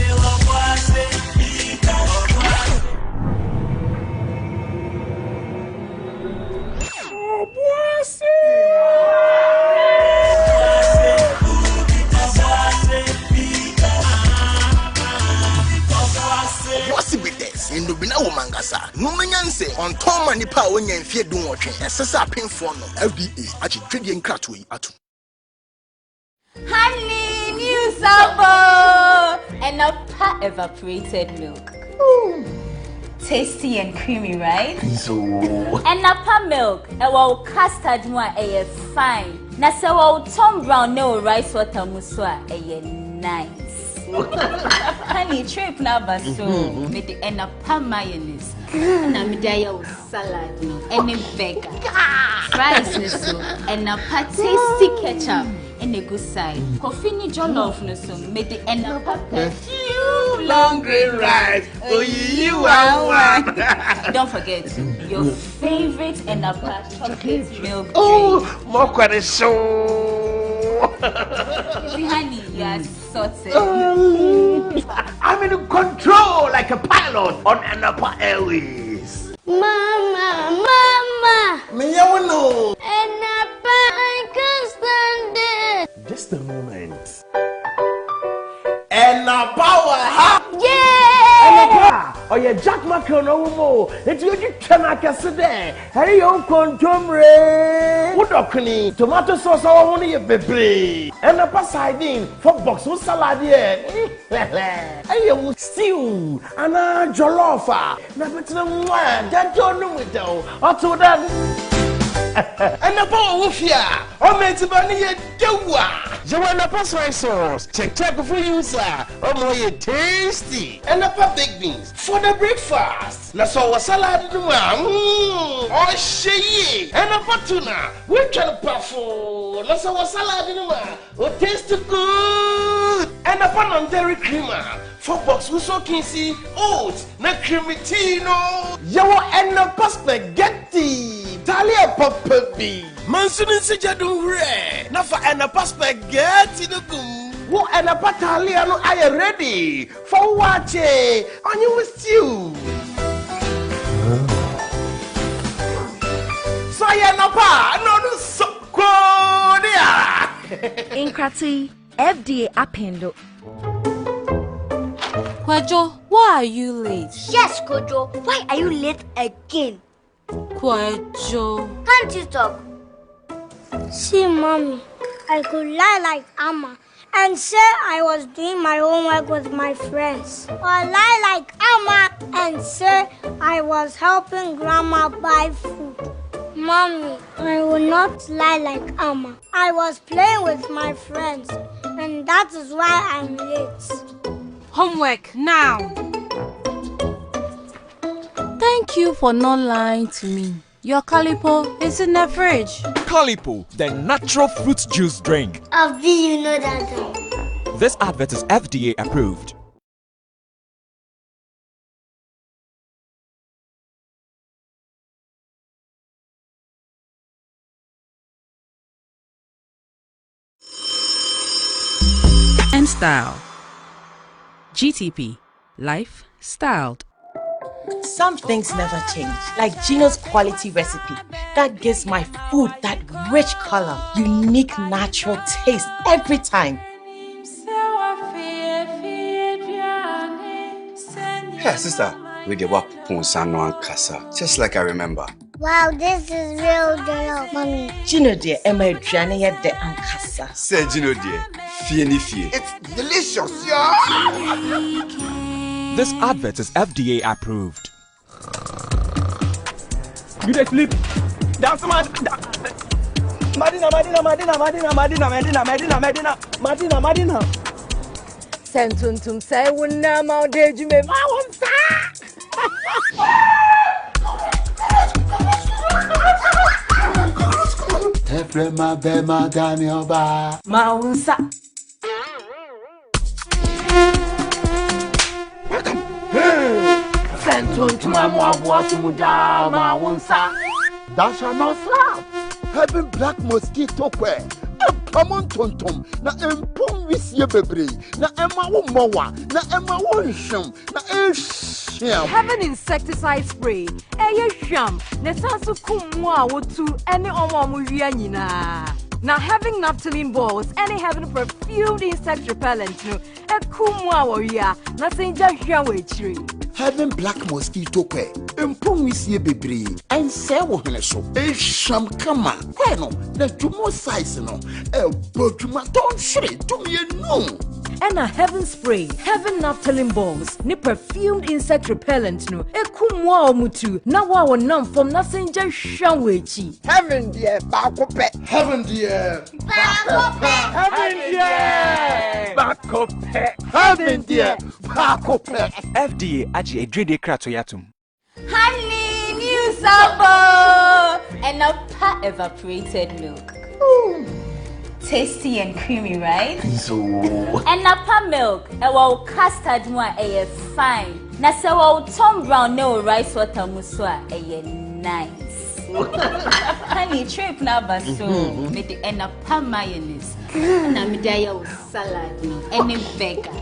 in the Bina Mangasa, Numanyanse, on Tom and Nipa when you fear doing what SSR pin for no FDA, actually trading cratui at Honey, new sabo, and a pot evaporated milk. Tasty and creamy, right? So and a pot milk, a wow custard more a fine. Nasawa Tom Brown no rice water muswa a nice. Honey, trip now, so with the end of mayonnaise. And I'm salad, and a bacon, fries, so and a tasty ketchup, and a good side. Coffee jollof, so made the end of you long green rice. Oh, you are one. Don't forget your favorite and a chocolate milk. Oh, more quite so. Honey, you are sorted. I'm in control like a pilot on Anapa Airways. Mama, Me know. Anapa, I can't stand it. Just a moment. And power, huh? Yeah! oye Jack Macron no mo enti you twena kese de hare yo kontomre wodokni tomato sauce wo ho ne bebre and a sardine for box with salad here ayo stew ana jollof na betre mwa jajo no wedo oto dan and a power wofia o meti bani ye dewa je wanna pass soy sauce check for you sir o mo ye tasty and a baked beans for the breakfast na so salad no o shey and a tuna we try pafo na so salad no o taste good and a pan on dairy creamer for box we so kinsi oats na creamy tea no yawo and a spaghetti Talia Papa B. Mansuni Sijadu Re. Nafa and a spaghetti no gum. Wo and a patalia no I ready for watch on you with you. So ya no pa no so kodia. Inkrati FDA appendo. Kwajo, why are you late? Yes, Kojo. Why are you late again? Kwajo. Can't you talk? See, Mommy, I could lie like Amma and say I was doing my homework with my friends. Or lie like Amma and say I was helping Grandma buy food. Mommy, I will not lie like Amma. I was playing with my friends, and that is why I'm late. Homework now. Thank you for not lying to me. Your Calipo is in the fridge. Calipo, the natural fruit juice drink. You know that. This advert is FDA approved. And style. GTP. Life styled. Some things never change, like Gino's quality recipe that gives my food that rich color, unique natural taste every time. Hey, sister, we the wap ponsano and casa, just like I remember. Wow, this is real good, Mommy. Gino dear, Emma Adriana yet the ankasa. Say Gino dear, fie. It's delicious, yeah. This advert is FDA approved. You dey sleep? That's Madina. Sentuntum say wuna ma deju me ma wonsa. Efrema bema Daniel ba. Ma wonsa. That shall not slap. Having black mosquito quail. Common tontom. Na empum wisye bebre. Na emma wo mowa. Na emma wo shum. Na sham. Having insecticide spray. Eye sham. Ne sansu kumwa wotu any omo muria nyina. Now having naphthalene balls and having perfumed insect repellent no e kumwa warrior nothing just tree. Having black mosquito quail. Empum wisye bebre. And say wo hene so. Sham kama. No, the jumo size no. Bojuma don't shri to me no. And a heaven spray, heaven naphthalene balls, ni perfumed insect repellent no. E kumwa mutu. Na wa nam from nothing just shanwechi. Heaven dear, bakope. Heaven dear. Heaven dear. Bakope. Heaven dear. Bakope. FDA aji edrede krato yatum. Honey, new sabo and a pat evaporated milk. Tasty and creamy, right? So. And napa milk, a custard one a fine. Na se Tom Brown no rice water muswa a nice. Honey, trip na baso. Made the napa mayonnaise. Na midaya salad no. Any burger.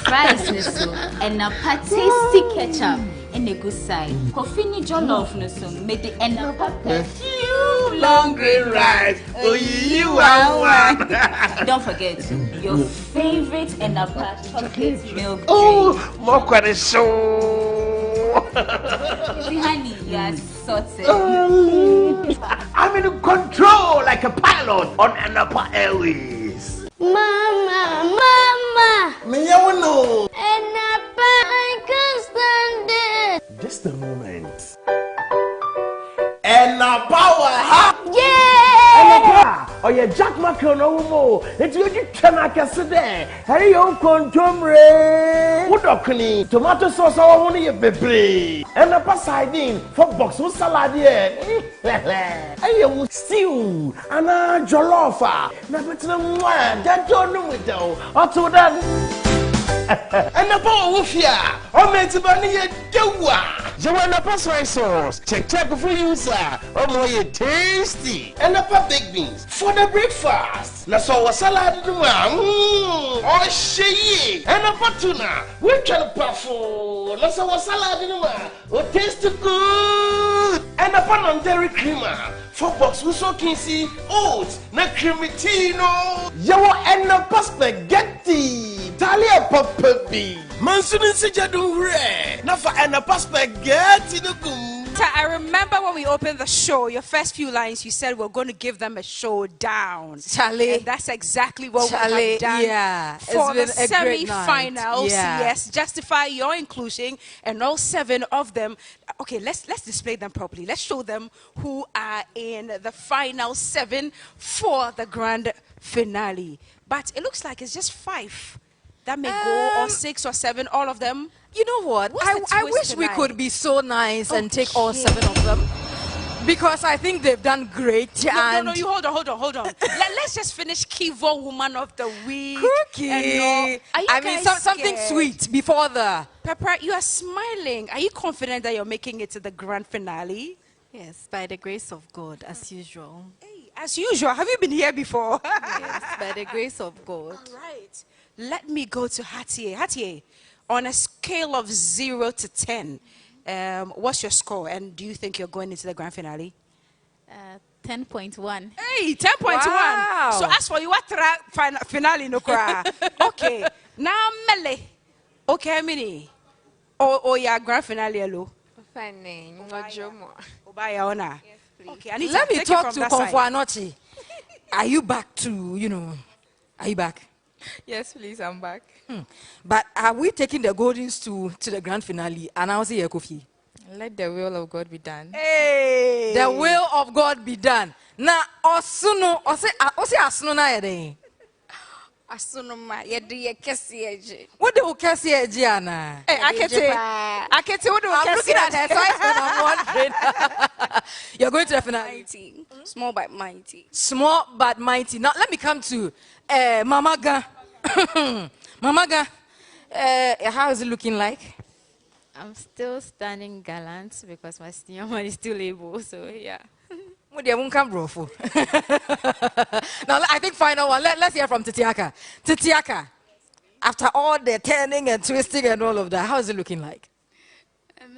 Fries so. And napa tasty ketchup. And a good side. Coffee jollof no so. Made the napa long green rice. Oh, you are one. Don't forget your favorite napa chocolate milk drink. Oh, more so. Honey, you are sorted. I'm in control like a pilot on Anapa Airways. Mama. Me, I will know. Anapa, I can't stand it. Just a moment. And now power, huh? Yeah! Oh, yeah, Jack Macron, no more. It's you Titiaka today. Harry, you contumre. What okuni? Tomato sauce, I want you, Pepra. And a passiding for box with salad, yeah. I will stew. And a jollofa. Never to the one. That don't know it, though. Or to that. And the power wolf here. Oh, man, to bunny a doa. You want a pass soy sauce? Check for you, sir. Oh, more tasty. And a baked beans for the breakfast. Na so was salad in the oh, she and a patuna. We're trying to puffle. Na so was salad in the oh, taste good. And a pan on dairy creamer. 4 box we so can see oats, na cremitino. You and a spaghetti. Talia Papa B. Mansunin Sijadu Re. Nafa and a spaghetti no gum. I remember when we opened the show, your first few lines, you said we're going to give them a showdown. Charlie. And that's exactly what we have done. Yeah. For the semi-finals. Yes. Justify your inclusion and all 7 of them. Okay, let's display them properly. Let's show them who are in the final 7 for the grand finale. But it looks like it's just 5 that may go, or 6 or 7, all of them. You know what? I wish we could be so nice and take all 7 of them. Because I think they've done great. No, you hold on. Let's just finish Kivo Woman of the Week. Cookie. I mean, something sweet before the... Pepra, you are smiling. Are you confident that you're making it to the grand finale? Yes, by the grace of God, as usual. Hey, as usual. Have you been here before? Yes, by the grace of God. All right. Let me go to Hatier. Hatier, on a scale of 0 to 10, what's your score? And do you think you're going into the grand finale? 10.1. Hey, 10.1. Wow. So as for you, what finale no cry? Okay. Naa Ameley. Okay, mini. Oh, yeah, grand finale hello. Fine. Okay, Anita, let me talk to Comfort Anochi. Are you back to, are you back? Yes, please, I'm back. But are we taking the Goldens to the grand finale? And I'll say Kofi. Let the will of God be done. Hey, the will of God be done. Now, Osuno, Asuno na yede. Asuno ma yede kesi. What do kesi Gianna? Hey, Akete, what do I'm looking at her size and I'm wondering. You're going to the finale. Mighty. Small but mighty. Small but mighty. Now let me come to Mamaga. Mamaga, how is it looking like? I'm still standing gallant because my senior man is still able, so yeah. Now I think final one. Let's hear from Titiaka. Titiaka, after all the turning and twisting and all of that, how is it looking like?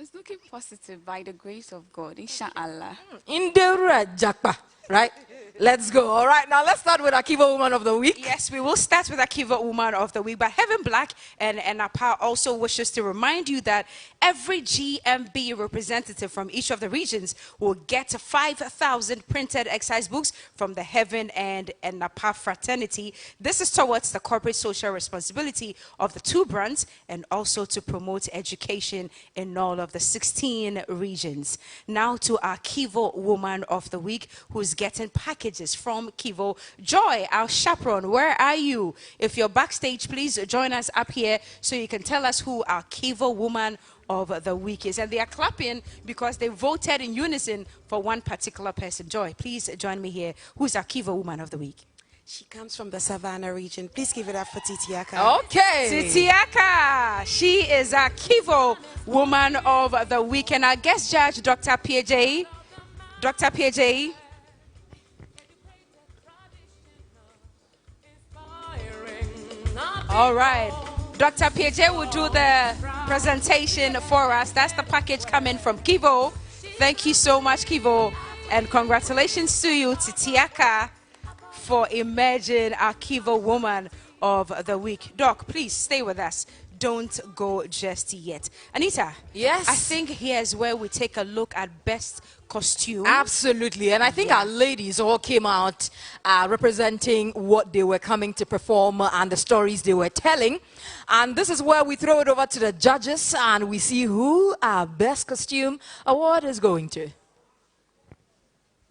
It's looking positive by the grace of God, inshallah. Indera Jakpa, right? Let's go. All right, now let's start with Akiva Woman of the Week. Yes, we will start with Akiva Woman of the Week. But Heaven Black and Napa also wishes to remind you that every GMB representative from each of the regions will get 5,000 printed exercise books from the Heaven and Napa fraternity. This is towards the corporate social responsibility of the 2 brands and also to promote education in all of the 16 regions. Now to our Kivo Woman of the Week, who's getting packaged from Kivo. Joy, our chaperone, where are you? If you're backstage, please join us up here so you can tell us who our Kivo Woman of the Week is. And they are clapping because they voted in unison for one particular person. Joy, please join me here. Who's our Kivo Woman of the Week? She comes from the Savannah region. Please give it up for Titiaka. Okay. Titiaka. She is our Kivo Woman of the Week. And our guest judge, Dr. PJ. Dr. PJ. All right. Dr. PJ will do the presentation for us. That's the package coming from Kivo. Thank you so much, Kivo. And congratulations to you, Titiaka, for emerging our Kivo Woman of the Week. Doc, please stay with us. don't go just yet. Anita. Yes. I think here's where we take a look at best costume. Absolutely. And I think our ladies all came out representing what they were coming to perform and the stories they were telling. And this is where we throw it over to the judges and we see who our best costume award is going to.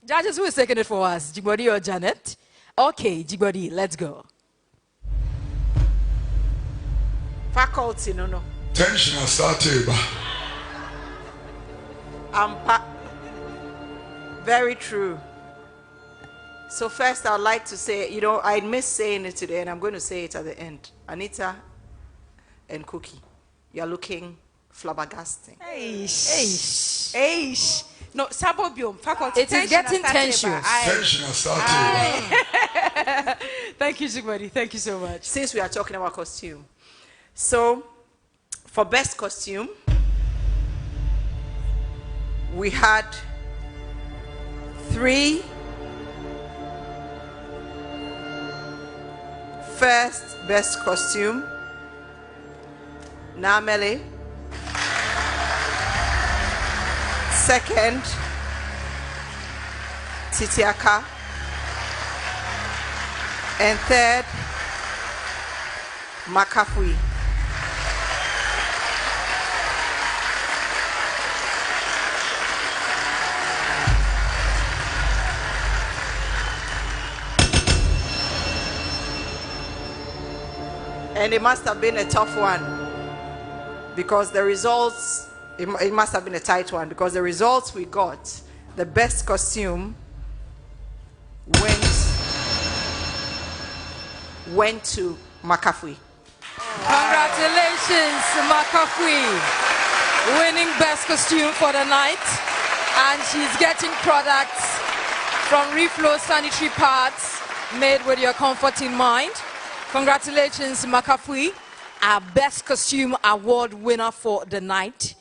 Judges, who is taking it for us? Jigbodi or Janet? Okay, Jigbodi, let's go. Faculty, no. Tension has started. Very true. So first, I'd like to say, I missed saying it today, and I'm going to say it at the end. Anita and Cookie, you're looking flabbergasting. Eish. No, Sabobium, faculty. It is getting tension. Tension has started. Thank you, Jigbodi. Thank you so much. Since we are talking about costume. So, for best costume, we had 3 first best costume, Naa Ameley. Second, Titiaka. And third, Makafui. And it must have been a tough one because the results, it must have been a tight one because the results we got, the best costume went to Makafui. Congratulations, Makafui, winning best costume for the night. And she's getting products from Reflow sanitary pads made with your comfort in mind. Congratulations, Makafui, our best costume award winner for the night.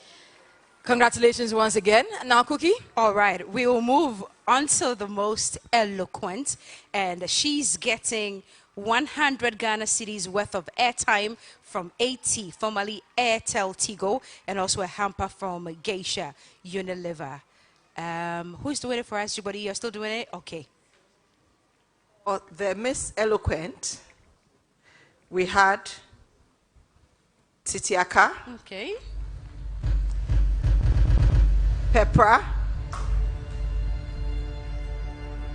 Congratulations once again. Now, Cookie. All right, we will move on to the most eloquent, and she's getting 100 Ghana cedis worth of airtime from AT, formerly Airtel Tigo, and also a hamper from Geisha Unilever. Who's doing it for us, Jibodi? You're still doing it? Okay. Well, the Miss Eloquent, we had Titiaka. Okay. Pepra.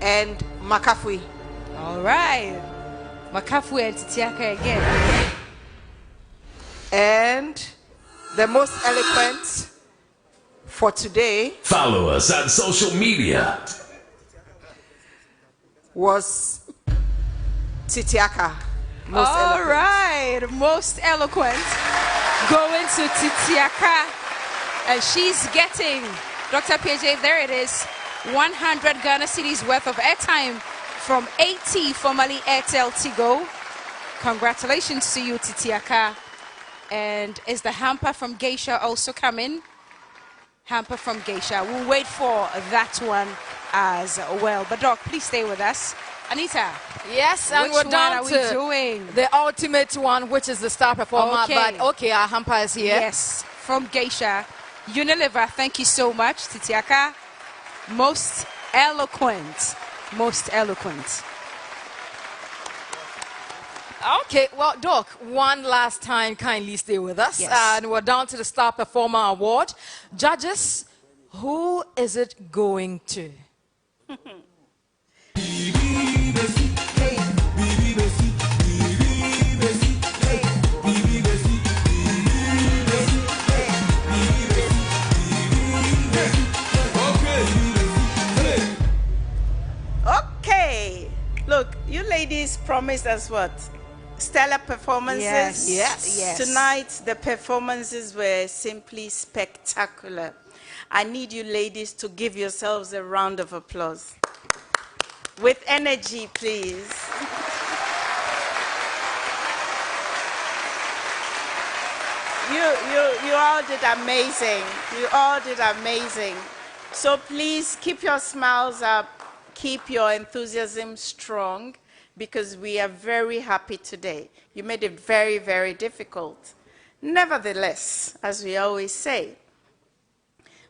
And Makafui. All right. Makafui and Titiaka again. And the most eloquent for today. Follow us on social media. Was Titiaka. All right, most eloquent going to Titiaka, and she's getting, Dr. PJ, there it is, 100 Ghana cedis worth of airtime from AT, formerly Airtel Tigo. Congratulations to you, Titiaka. And is the hamper from Geisha also coming? Hamper from Geisha. We'll wait for that one as well. But Doc, please stay with us. Anita. Yes, and we're down to the ultimate one, which is the star performer. Okay. But okay, our hamper is here. Yes, from Geisha Unilever. Thank you so much, Titiaka. Most eloquent. Most eloquent. Okay, well, Doc, one last time, kindly stay with us. Yes. And we're down to the Star Performer Award. Judges, who is it going to? Okay. Look, you ladies promised us what? Stellar performances. Yes. Tonight, the performances were simply spectacular. I need you ladies to give yourselves a round of applause. With energy, please. You all did amazing. You all did amazing. So please keep your smiles up. Keep your enthusiasm strong, because we are very happy today. You made it very, very difficult. Nevertheless, as we always say,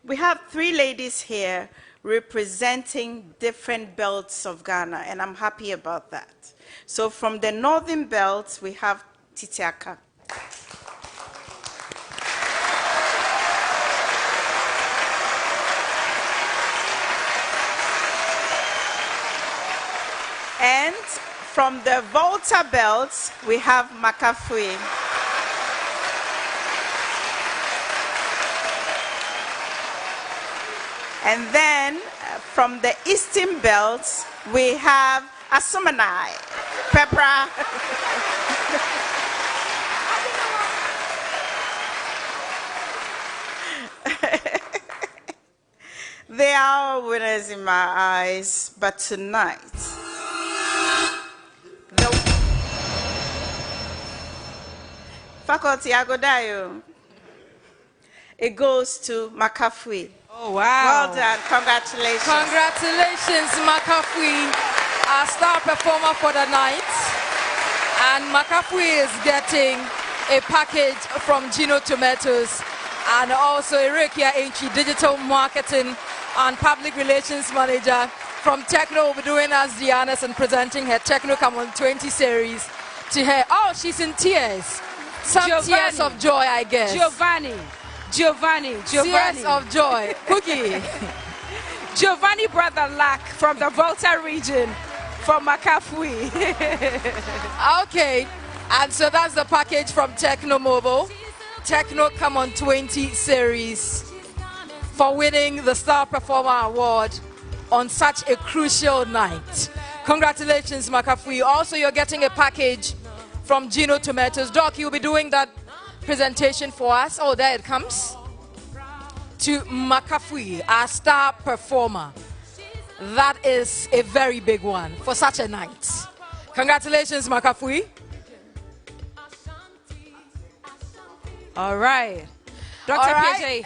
we have 3 ladies here representing different belts of Ghana, and I'm happy about that. So from the northern belt, we have Titiaka. And from the Volta belt, we have Makafui. And then from the eastern belt, we have Asumanai, Pepra. They are all winners in my eyes, but tonight, the faculty Agodayo, it goes to Makafui. Oh, wow. Well done. Congratulations. Congratulations, Makafui, our star performer for the night. And Makafui is getting a package from Gino Tomatoes and also Irikia Enchi, digital marketing and public relations manager from Techno, will be doing us the honors and presenting her Techno Come On 20 series to her. Oh, she's in tears. Some tears of joy, I guess. Giovanni. Tears of joy. Cookie. Giovanni Brother Lack from the Volta region, from Makafui. Okay, and so that's the package from Techno Mobile. Techno Come On 20 series for winning the Star Performer Award on such a crucial night. Congratulations, Makafui. Also, you're getting a package from Gino Tomatoes. Doc, you'll be doing that presentation for us. Oh, there it comes. To Makafui, our star performer. That is a very big one for such a night. Congratulations, Makafui. All right. Dr. PJ,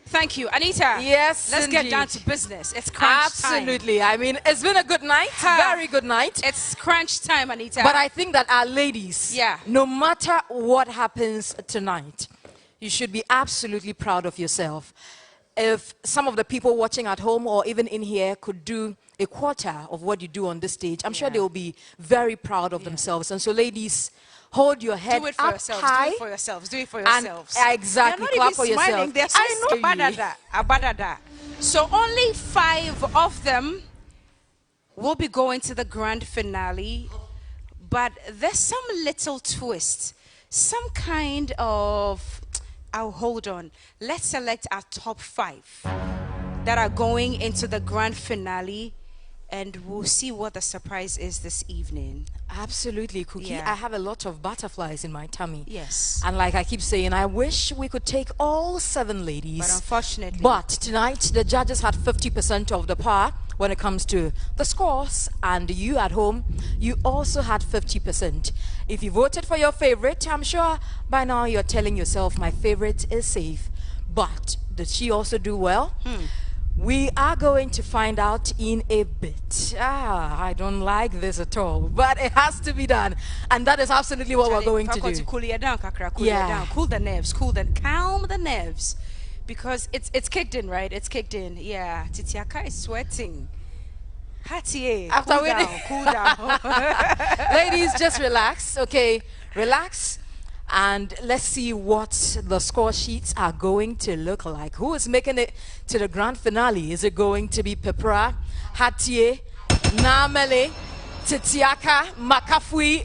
thank you. Anita, yes, let's indeed. get down to business. It's crunch time. Absolutely. I mean, it's been a good night, very good night. It's crunch time, Anita. But I think that our ladies, no matter what happens tonight, you should be absolutely proud of yourself. If some of the people watching at home or even in here could do a quarter of what you do on this stage, I'm sure they will be very proud of themselves. And so, ladies, hold your head do it for up yourselves. high. Do it for yourselves. Do it for yourselves. And, exactly. They're not Clap even for smiling. yourself. They're so abadada. So only 5 of them will be going to the grand finale. But there's some little twist. Some kind of... Oh, hold on. Let's select our top 5 that are going into the grand finale. And we'll see what the surprise is this evening. Absolutely, Cookie. Yeah. I have a lot of butterflies in my tummy. Yes. And like I keep saying, I wish we could take all 7 ladies. But unfortunately. But tonight, the judges had 50% of the power when it comes to the scores. And you at home, you also had 50%. If you voted for your favorite, I'm sure by now you're telling yourself, my favorite is safe. But did she also do well? We are going to find out in a bit. I don't like this at all, but it has to be done. And that is absolutely what we're going to do. Cool you down, Kakra. Cool you down. Cool the nerves. Calm the nerves. Because it's kicked in, right? It's kicked in. Yeah. Titiaka is sweating. Hatier, cool down. Ladies, just relax, okay? Relax. And let's see what the score sheets are going to look like. Who is making it to the grand finale? Is it going to be Pepra, Hatier, Naa Ameley, Titiaka, Makafui,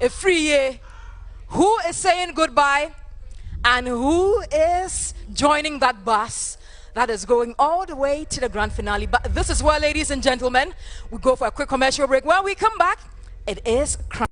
Afriyie? Who is saying goodbye? And who is joining that bus that is going all the way to the grand finale? But this is where, ladies and gentlemen, we go for a quick commercial break. When we come back, it is crunch.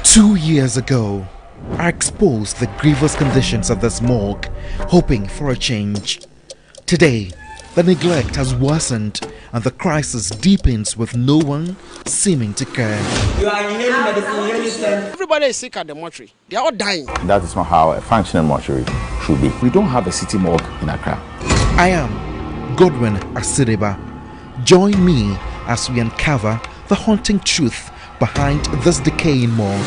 Two years ago, I exposed the grievous conditions of this morgue, hoping for a change. Today, the neglect has worsened and the crisis deepens with no one seeming to care. You are inhaling medicine, inhaling center. Everybody is sick at the mortuary. They are all dying. That is not how a functional mortuary should be. We don't have a city morgue in Accra. I am Godwin Asideba. Join me as we uncover the haunting truth behind this decaying morgue.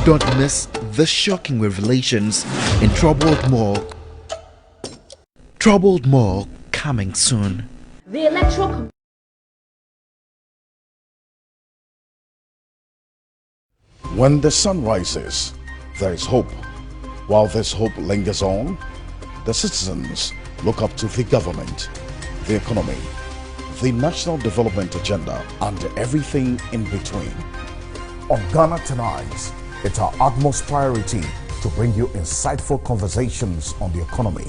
Don't miss the shocking revelations in Troubled Morgue. Troubled Morgue coming soon. The electoral. When the sun rises, there is hope. While this hope lingers on, the citizens look up to the government, the economy, the national development agenda, and everything in between. On Ghana Tonight, it's our utmost priority to bring you insightful conversations on the economy,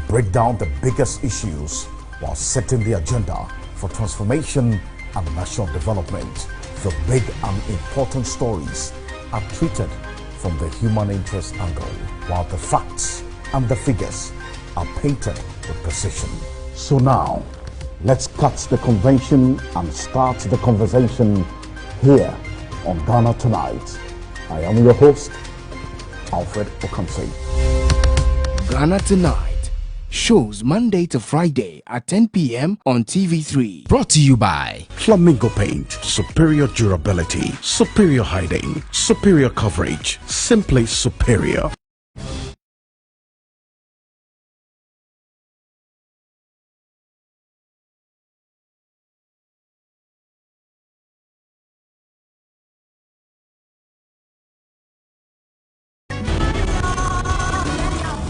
break down the biggest issues while setting the agenda for transformation and national development. The big and important stories are treated from the human interest angle, while the facts and the figures are painted with precision. So now, let's cut the convention and start the conversation here on Ghana Tonight. I am your host, Alfred Okamse. Ghana Tonight shows Monday to Friday at 10 p.m. on TV3. Brought to you by Flamingo Paint. Superior durability, superior hiding, superior coverage, simply superior.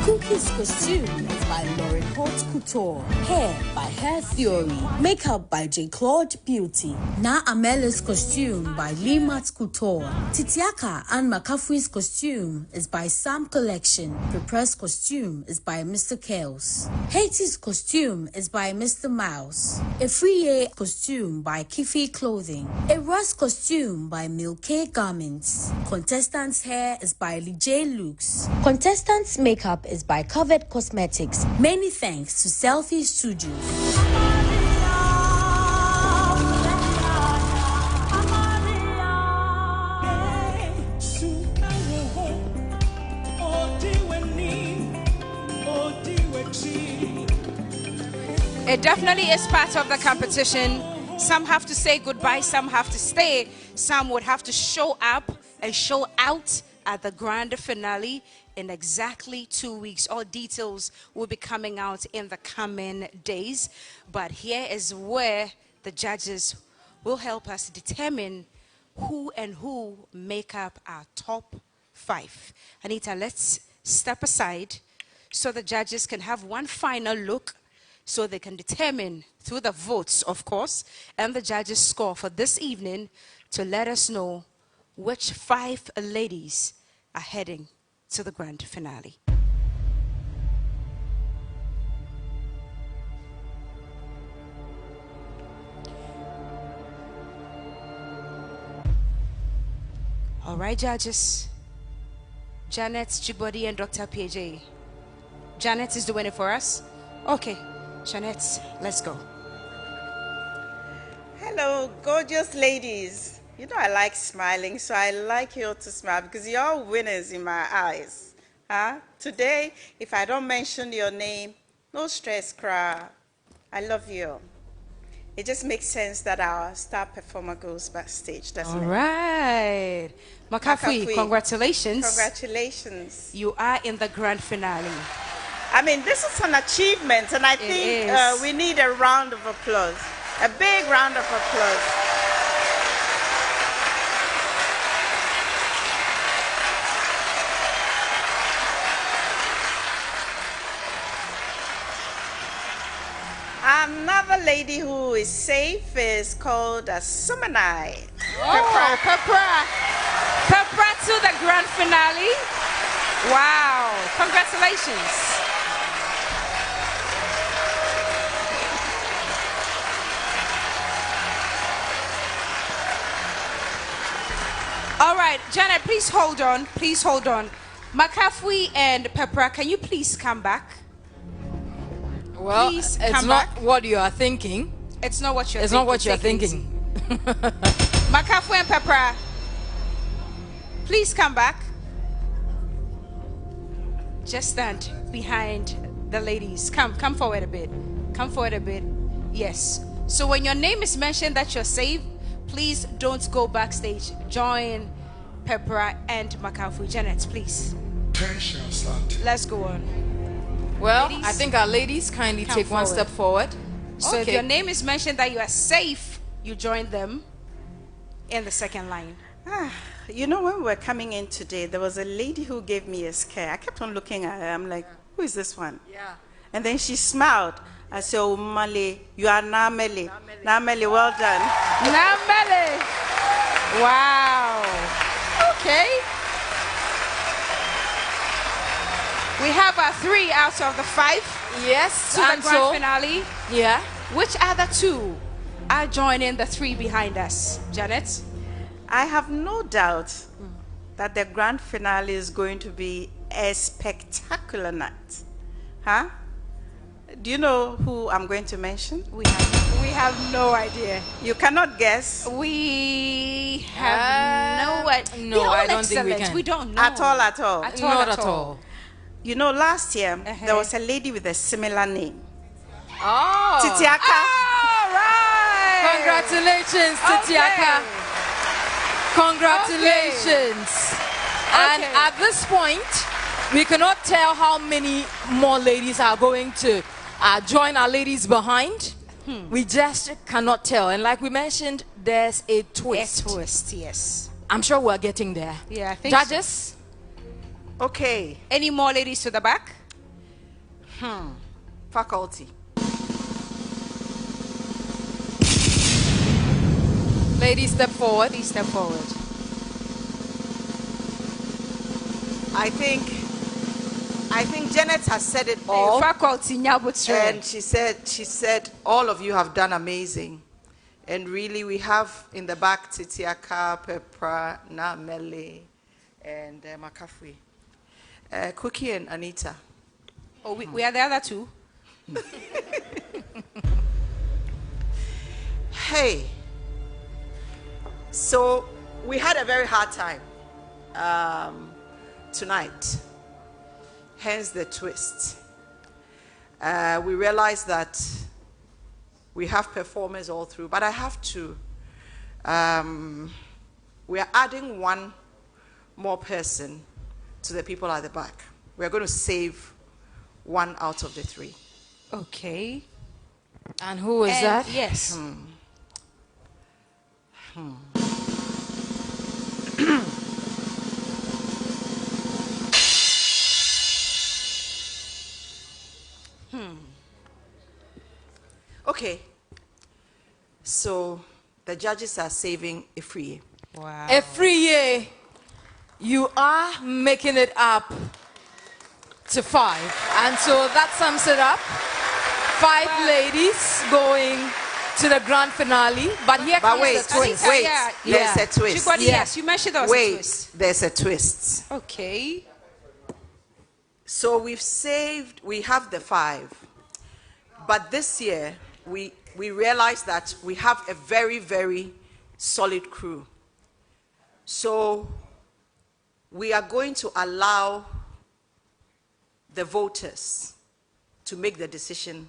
Cookie's costume is by Lauren Holt Couture. Hair by Hair Theory. Makeup by J. Claude Beauty. Naa Ameley's costume by Limat Couture. Titiaka and Makafui's costume is by Sam Collection. Pepra's costume is by Mr. Kales. Hatie's costume is by Mr. Mouse. Afriyie costume by Kifi Clothing. Era's costume by Milke Garments. Contestants' hair is by Lijay Looks. Contestants' makeup is by Covered Cosmetics. Many thanks to Selfie Studios. It definitely is part of the competition. Some have to say goodbye, some have to stay, some would have to show up and show out at the grand finale in exactly 2 weeks. All details will be coming out in the coming days. But here is where the judges will help us determine who make up our top 5. Anita, let's step aside so the judges can have one final look, so they can determine through the votes, of course, and the judges' score for this evening to let us know which 5 ladies are heading to the grand finale. All right, judges. Janet, Chibodi, and Dr. PJ. Janet is doing it for us. Okay, Janet, let's go. Hello, gorgeous ladies. You know I like smiling, so I like you all to smile because you're all winners in my eyes. Today, if I don't mention your name, no stress, cry. I love you all. It just makes sense that our star performer goes backstage, doesn't it? All right. Makafui, congratulations. Congratulations. You are in the grand finale. I mean, this is an achievement, and I think we need a round of applause. A big round of applause. Another lady who is safe is called Sumanai. Oh, Pepra. Pepra to the grand finale. Wow. Congratulations. All right, Janet, please hold on. Please hold on. Makafui and Pepra, can you please come back? Well, Please it's come not back. what you are thinking. It's not what you're It's thinking. not what you're Take it thinking. easy. Makafui and Pepra, please come back. Just stand behind the ladies. Come forward a bit. Come forward a bit. Yes. So when your name is mentioned that you're safe, please don't go backstage. Join Pepra and Makafui. Janet, please. Tension started. Let's go on. Well, Ladies, I think our ladies kindly come take one forward. step forward. So if Okay. your name is mentioned that you are safe, you join them in the second line. You know, when we were coming in today, there was a lady who gave me a scare. I kept on looking at her. I'm like, who is this one? Yeah. And then she smiled. I said, oh, Male, you are Naa Ameley. Naa Ameley, well done. Naa Ameley. Wow. Okay. We have 3 out of the 5. Yes. To the And grand so, finale. yeah. Which other 2 are joining the 3 behind us? Janet? I have no doubt that the grand finale is going to be a spectacular night. Huh? Do you know who I'm going to mention? We have no idea. You cannot guess? We have no idea. No, I don't think we can. We don't know. At all, at all. Not at all. You know, last year, there was a lady with a similar name. Oh. Titiaka. All right. Congratulations, Titiaka. Congratulations. And at this point, we cannot tell how many more ladies are going to join our ladies behind. We just cannot tell. And like we mentioned, there's a twist. A twist, yes. I'm sure we're getting there. Yeah, I think Judges? so. Okay. Any more ladies to the back? Faculty. Ladies, step forward. Please step forward. I think Janet has said it all. Faculty, and she said all of you have done amazing. And really we have in the back Titiaka, Pepra, Naa Ameley, and Makafui. Cookie and Anita. Oh, we are the other 2. Hey. So we had a very hard time tonight. Hence the twist. We realized that we have performers all through, but I have to. We are adding one more person to the people at the back. We are going to save 1 out of the 3. Okay. And who is that? Yes. Okay. So the judges are saving Afriyie. Wow. Afriyie, you are making it up to 5. And so that sums it up. 5 ladies going to the grand finale. But here comes the twist. Wait, there's a twist. Yes, you mentioned there was a twist. There's a twist. Okay. So we have the 5. But this year, we realized that we have a very, very solid crew. So we are going to allow the voters to make the decision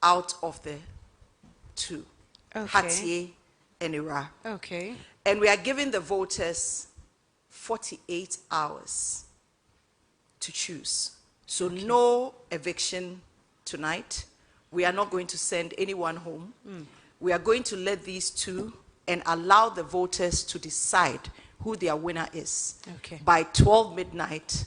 out of the 2. Okay. Hatier and Ira. Okay. And we are giving the voters 48 hours to choose. So no eviction tonight. We are not going to send anyone home. We are going to let these 2 and allow the voters to decide who their winner is by 12 midnight.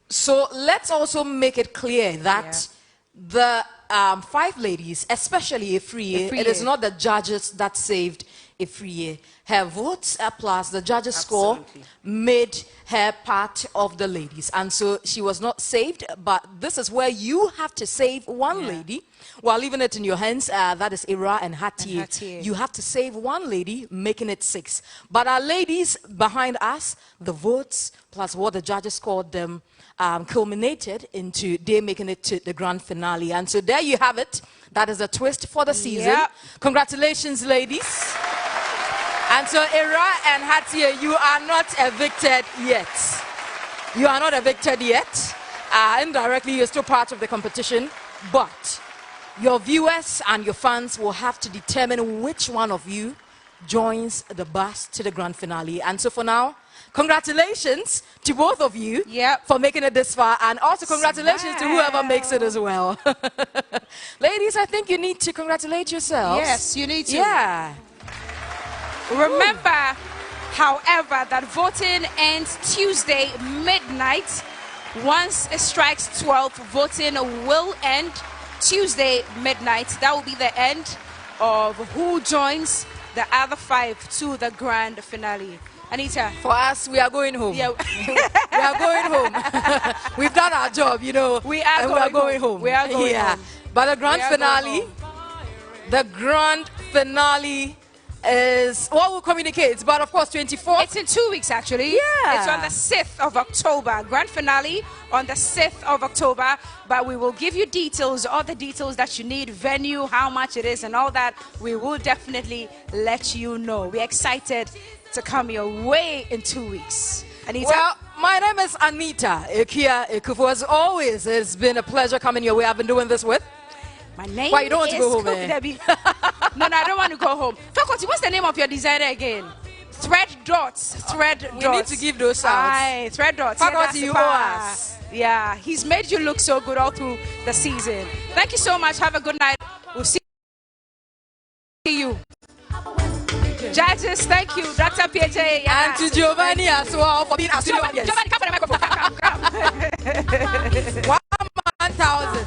So let's also make it clear that the 5 ladies, especially Afriyie, it is not the judges that saved Afriyie. Her votes plus the judges' score made her part of the ladies. And so she was not saved, but this is where you have to save one lady while leaving it in your hands. That is Ira and Hatier. You have to save one lady, making it 6. But our ladies behind us, the votes plus what the judges scored them, culminated into they making it to the grand finale. And so there you have it. That is a twist for the season. Congratulations, ladies. And so Ira and Hatier, you are not evicted yet. You are not evicted yet. Indirectly, you're still part of the competition. But your viewers and your fans will have to determine which one of you joins the bus to the grand finale. And so for now, congratulations to both of you for making it this far, and also congratulations to whoever makes it as well. Ladies, I think you need to congratulate yourselves. Yes, you need to. Yeah. Remember, however, that voting ends Tuesday midnight. Once it strikes 12, voting will end Tuesday midnight. That will be the end of who joins the other 5 to the grand finale. Anita, for us, we are going home. Yeah. We are going home. We've done our job, you know. We are going home. We are going home. But the grand finale is what will communicate. But of course, 24th. It's in 2 weeks, actually. Yeah. It's on the 6th of October. Grand finale on the 6th of October. But we will give you details, all the details that you need, venue, how much it is, and all that. We will definitely let you know. We're excited to come your way in 2 weeks. Anita? Well, my name is Anita Ikia Ekufu. As always, it's been a pleasure coming your way. I've been doing this with. My name Why you don't want is to go home, No, I don't want to go home. Faculty, what's the name of your designer again? Thread Dots. Thread Dots. We need to give those out. Thread Dots. Faculty, you owe us. Yeah, he's made you look so good all through the season. Thank you so much. Have a good night. We'll see you. Judges, thank you. Dr. PJ. And to Giovanni as well for being a Giovanni, come for the microphone. Come. 1,000.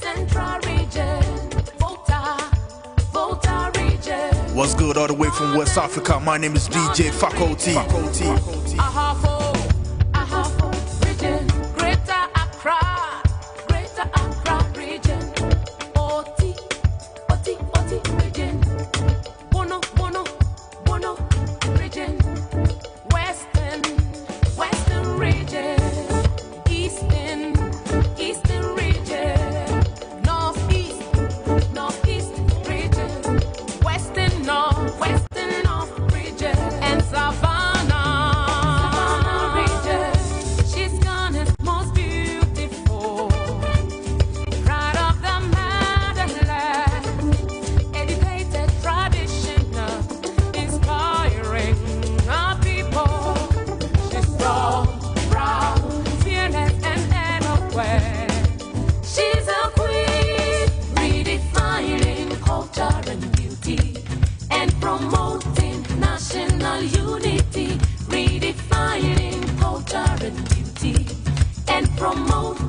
Central region, Volta region. What's good all the way from West Africa? My name is DJ Faculty. Ahafo region, Greater Accra region. Oti region. Bono region. Western region. Eastern region. Northeast region. Western North region. And Savannah region. She's gone as most beautiful. Pride of the motherland. Educated, traditional, inspiring our people. She's strong, proud, fearless, and eloquent. She's a queen, redefining culture and beauty, and promoting national unity. Redefining culture and beauty, and promoting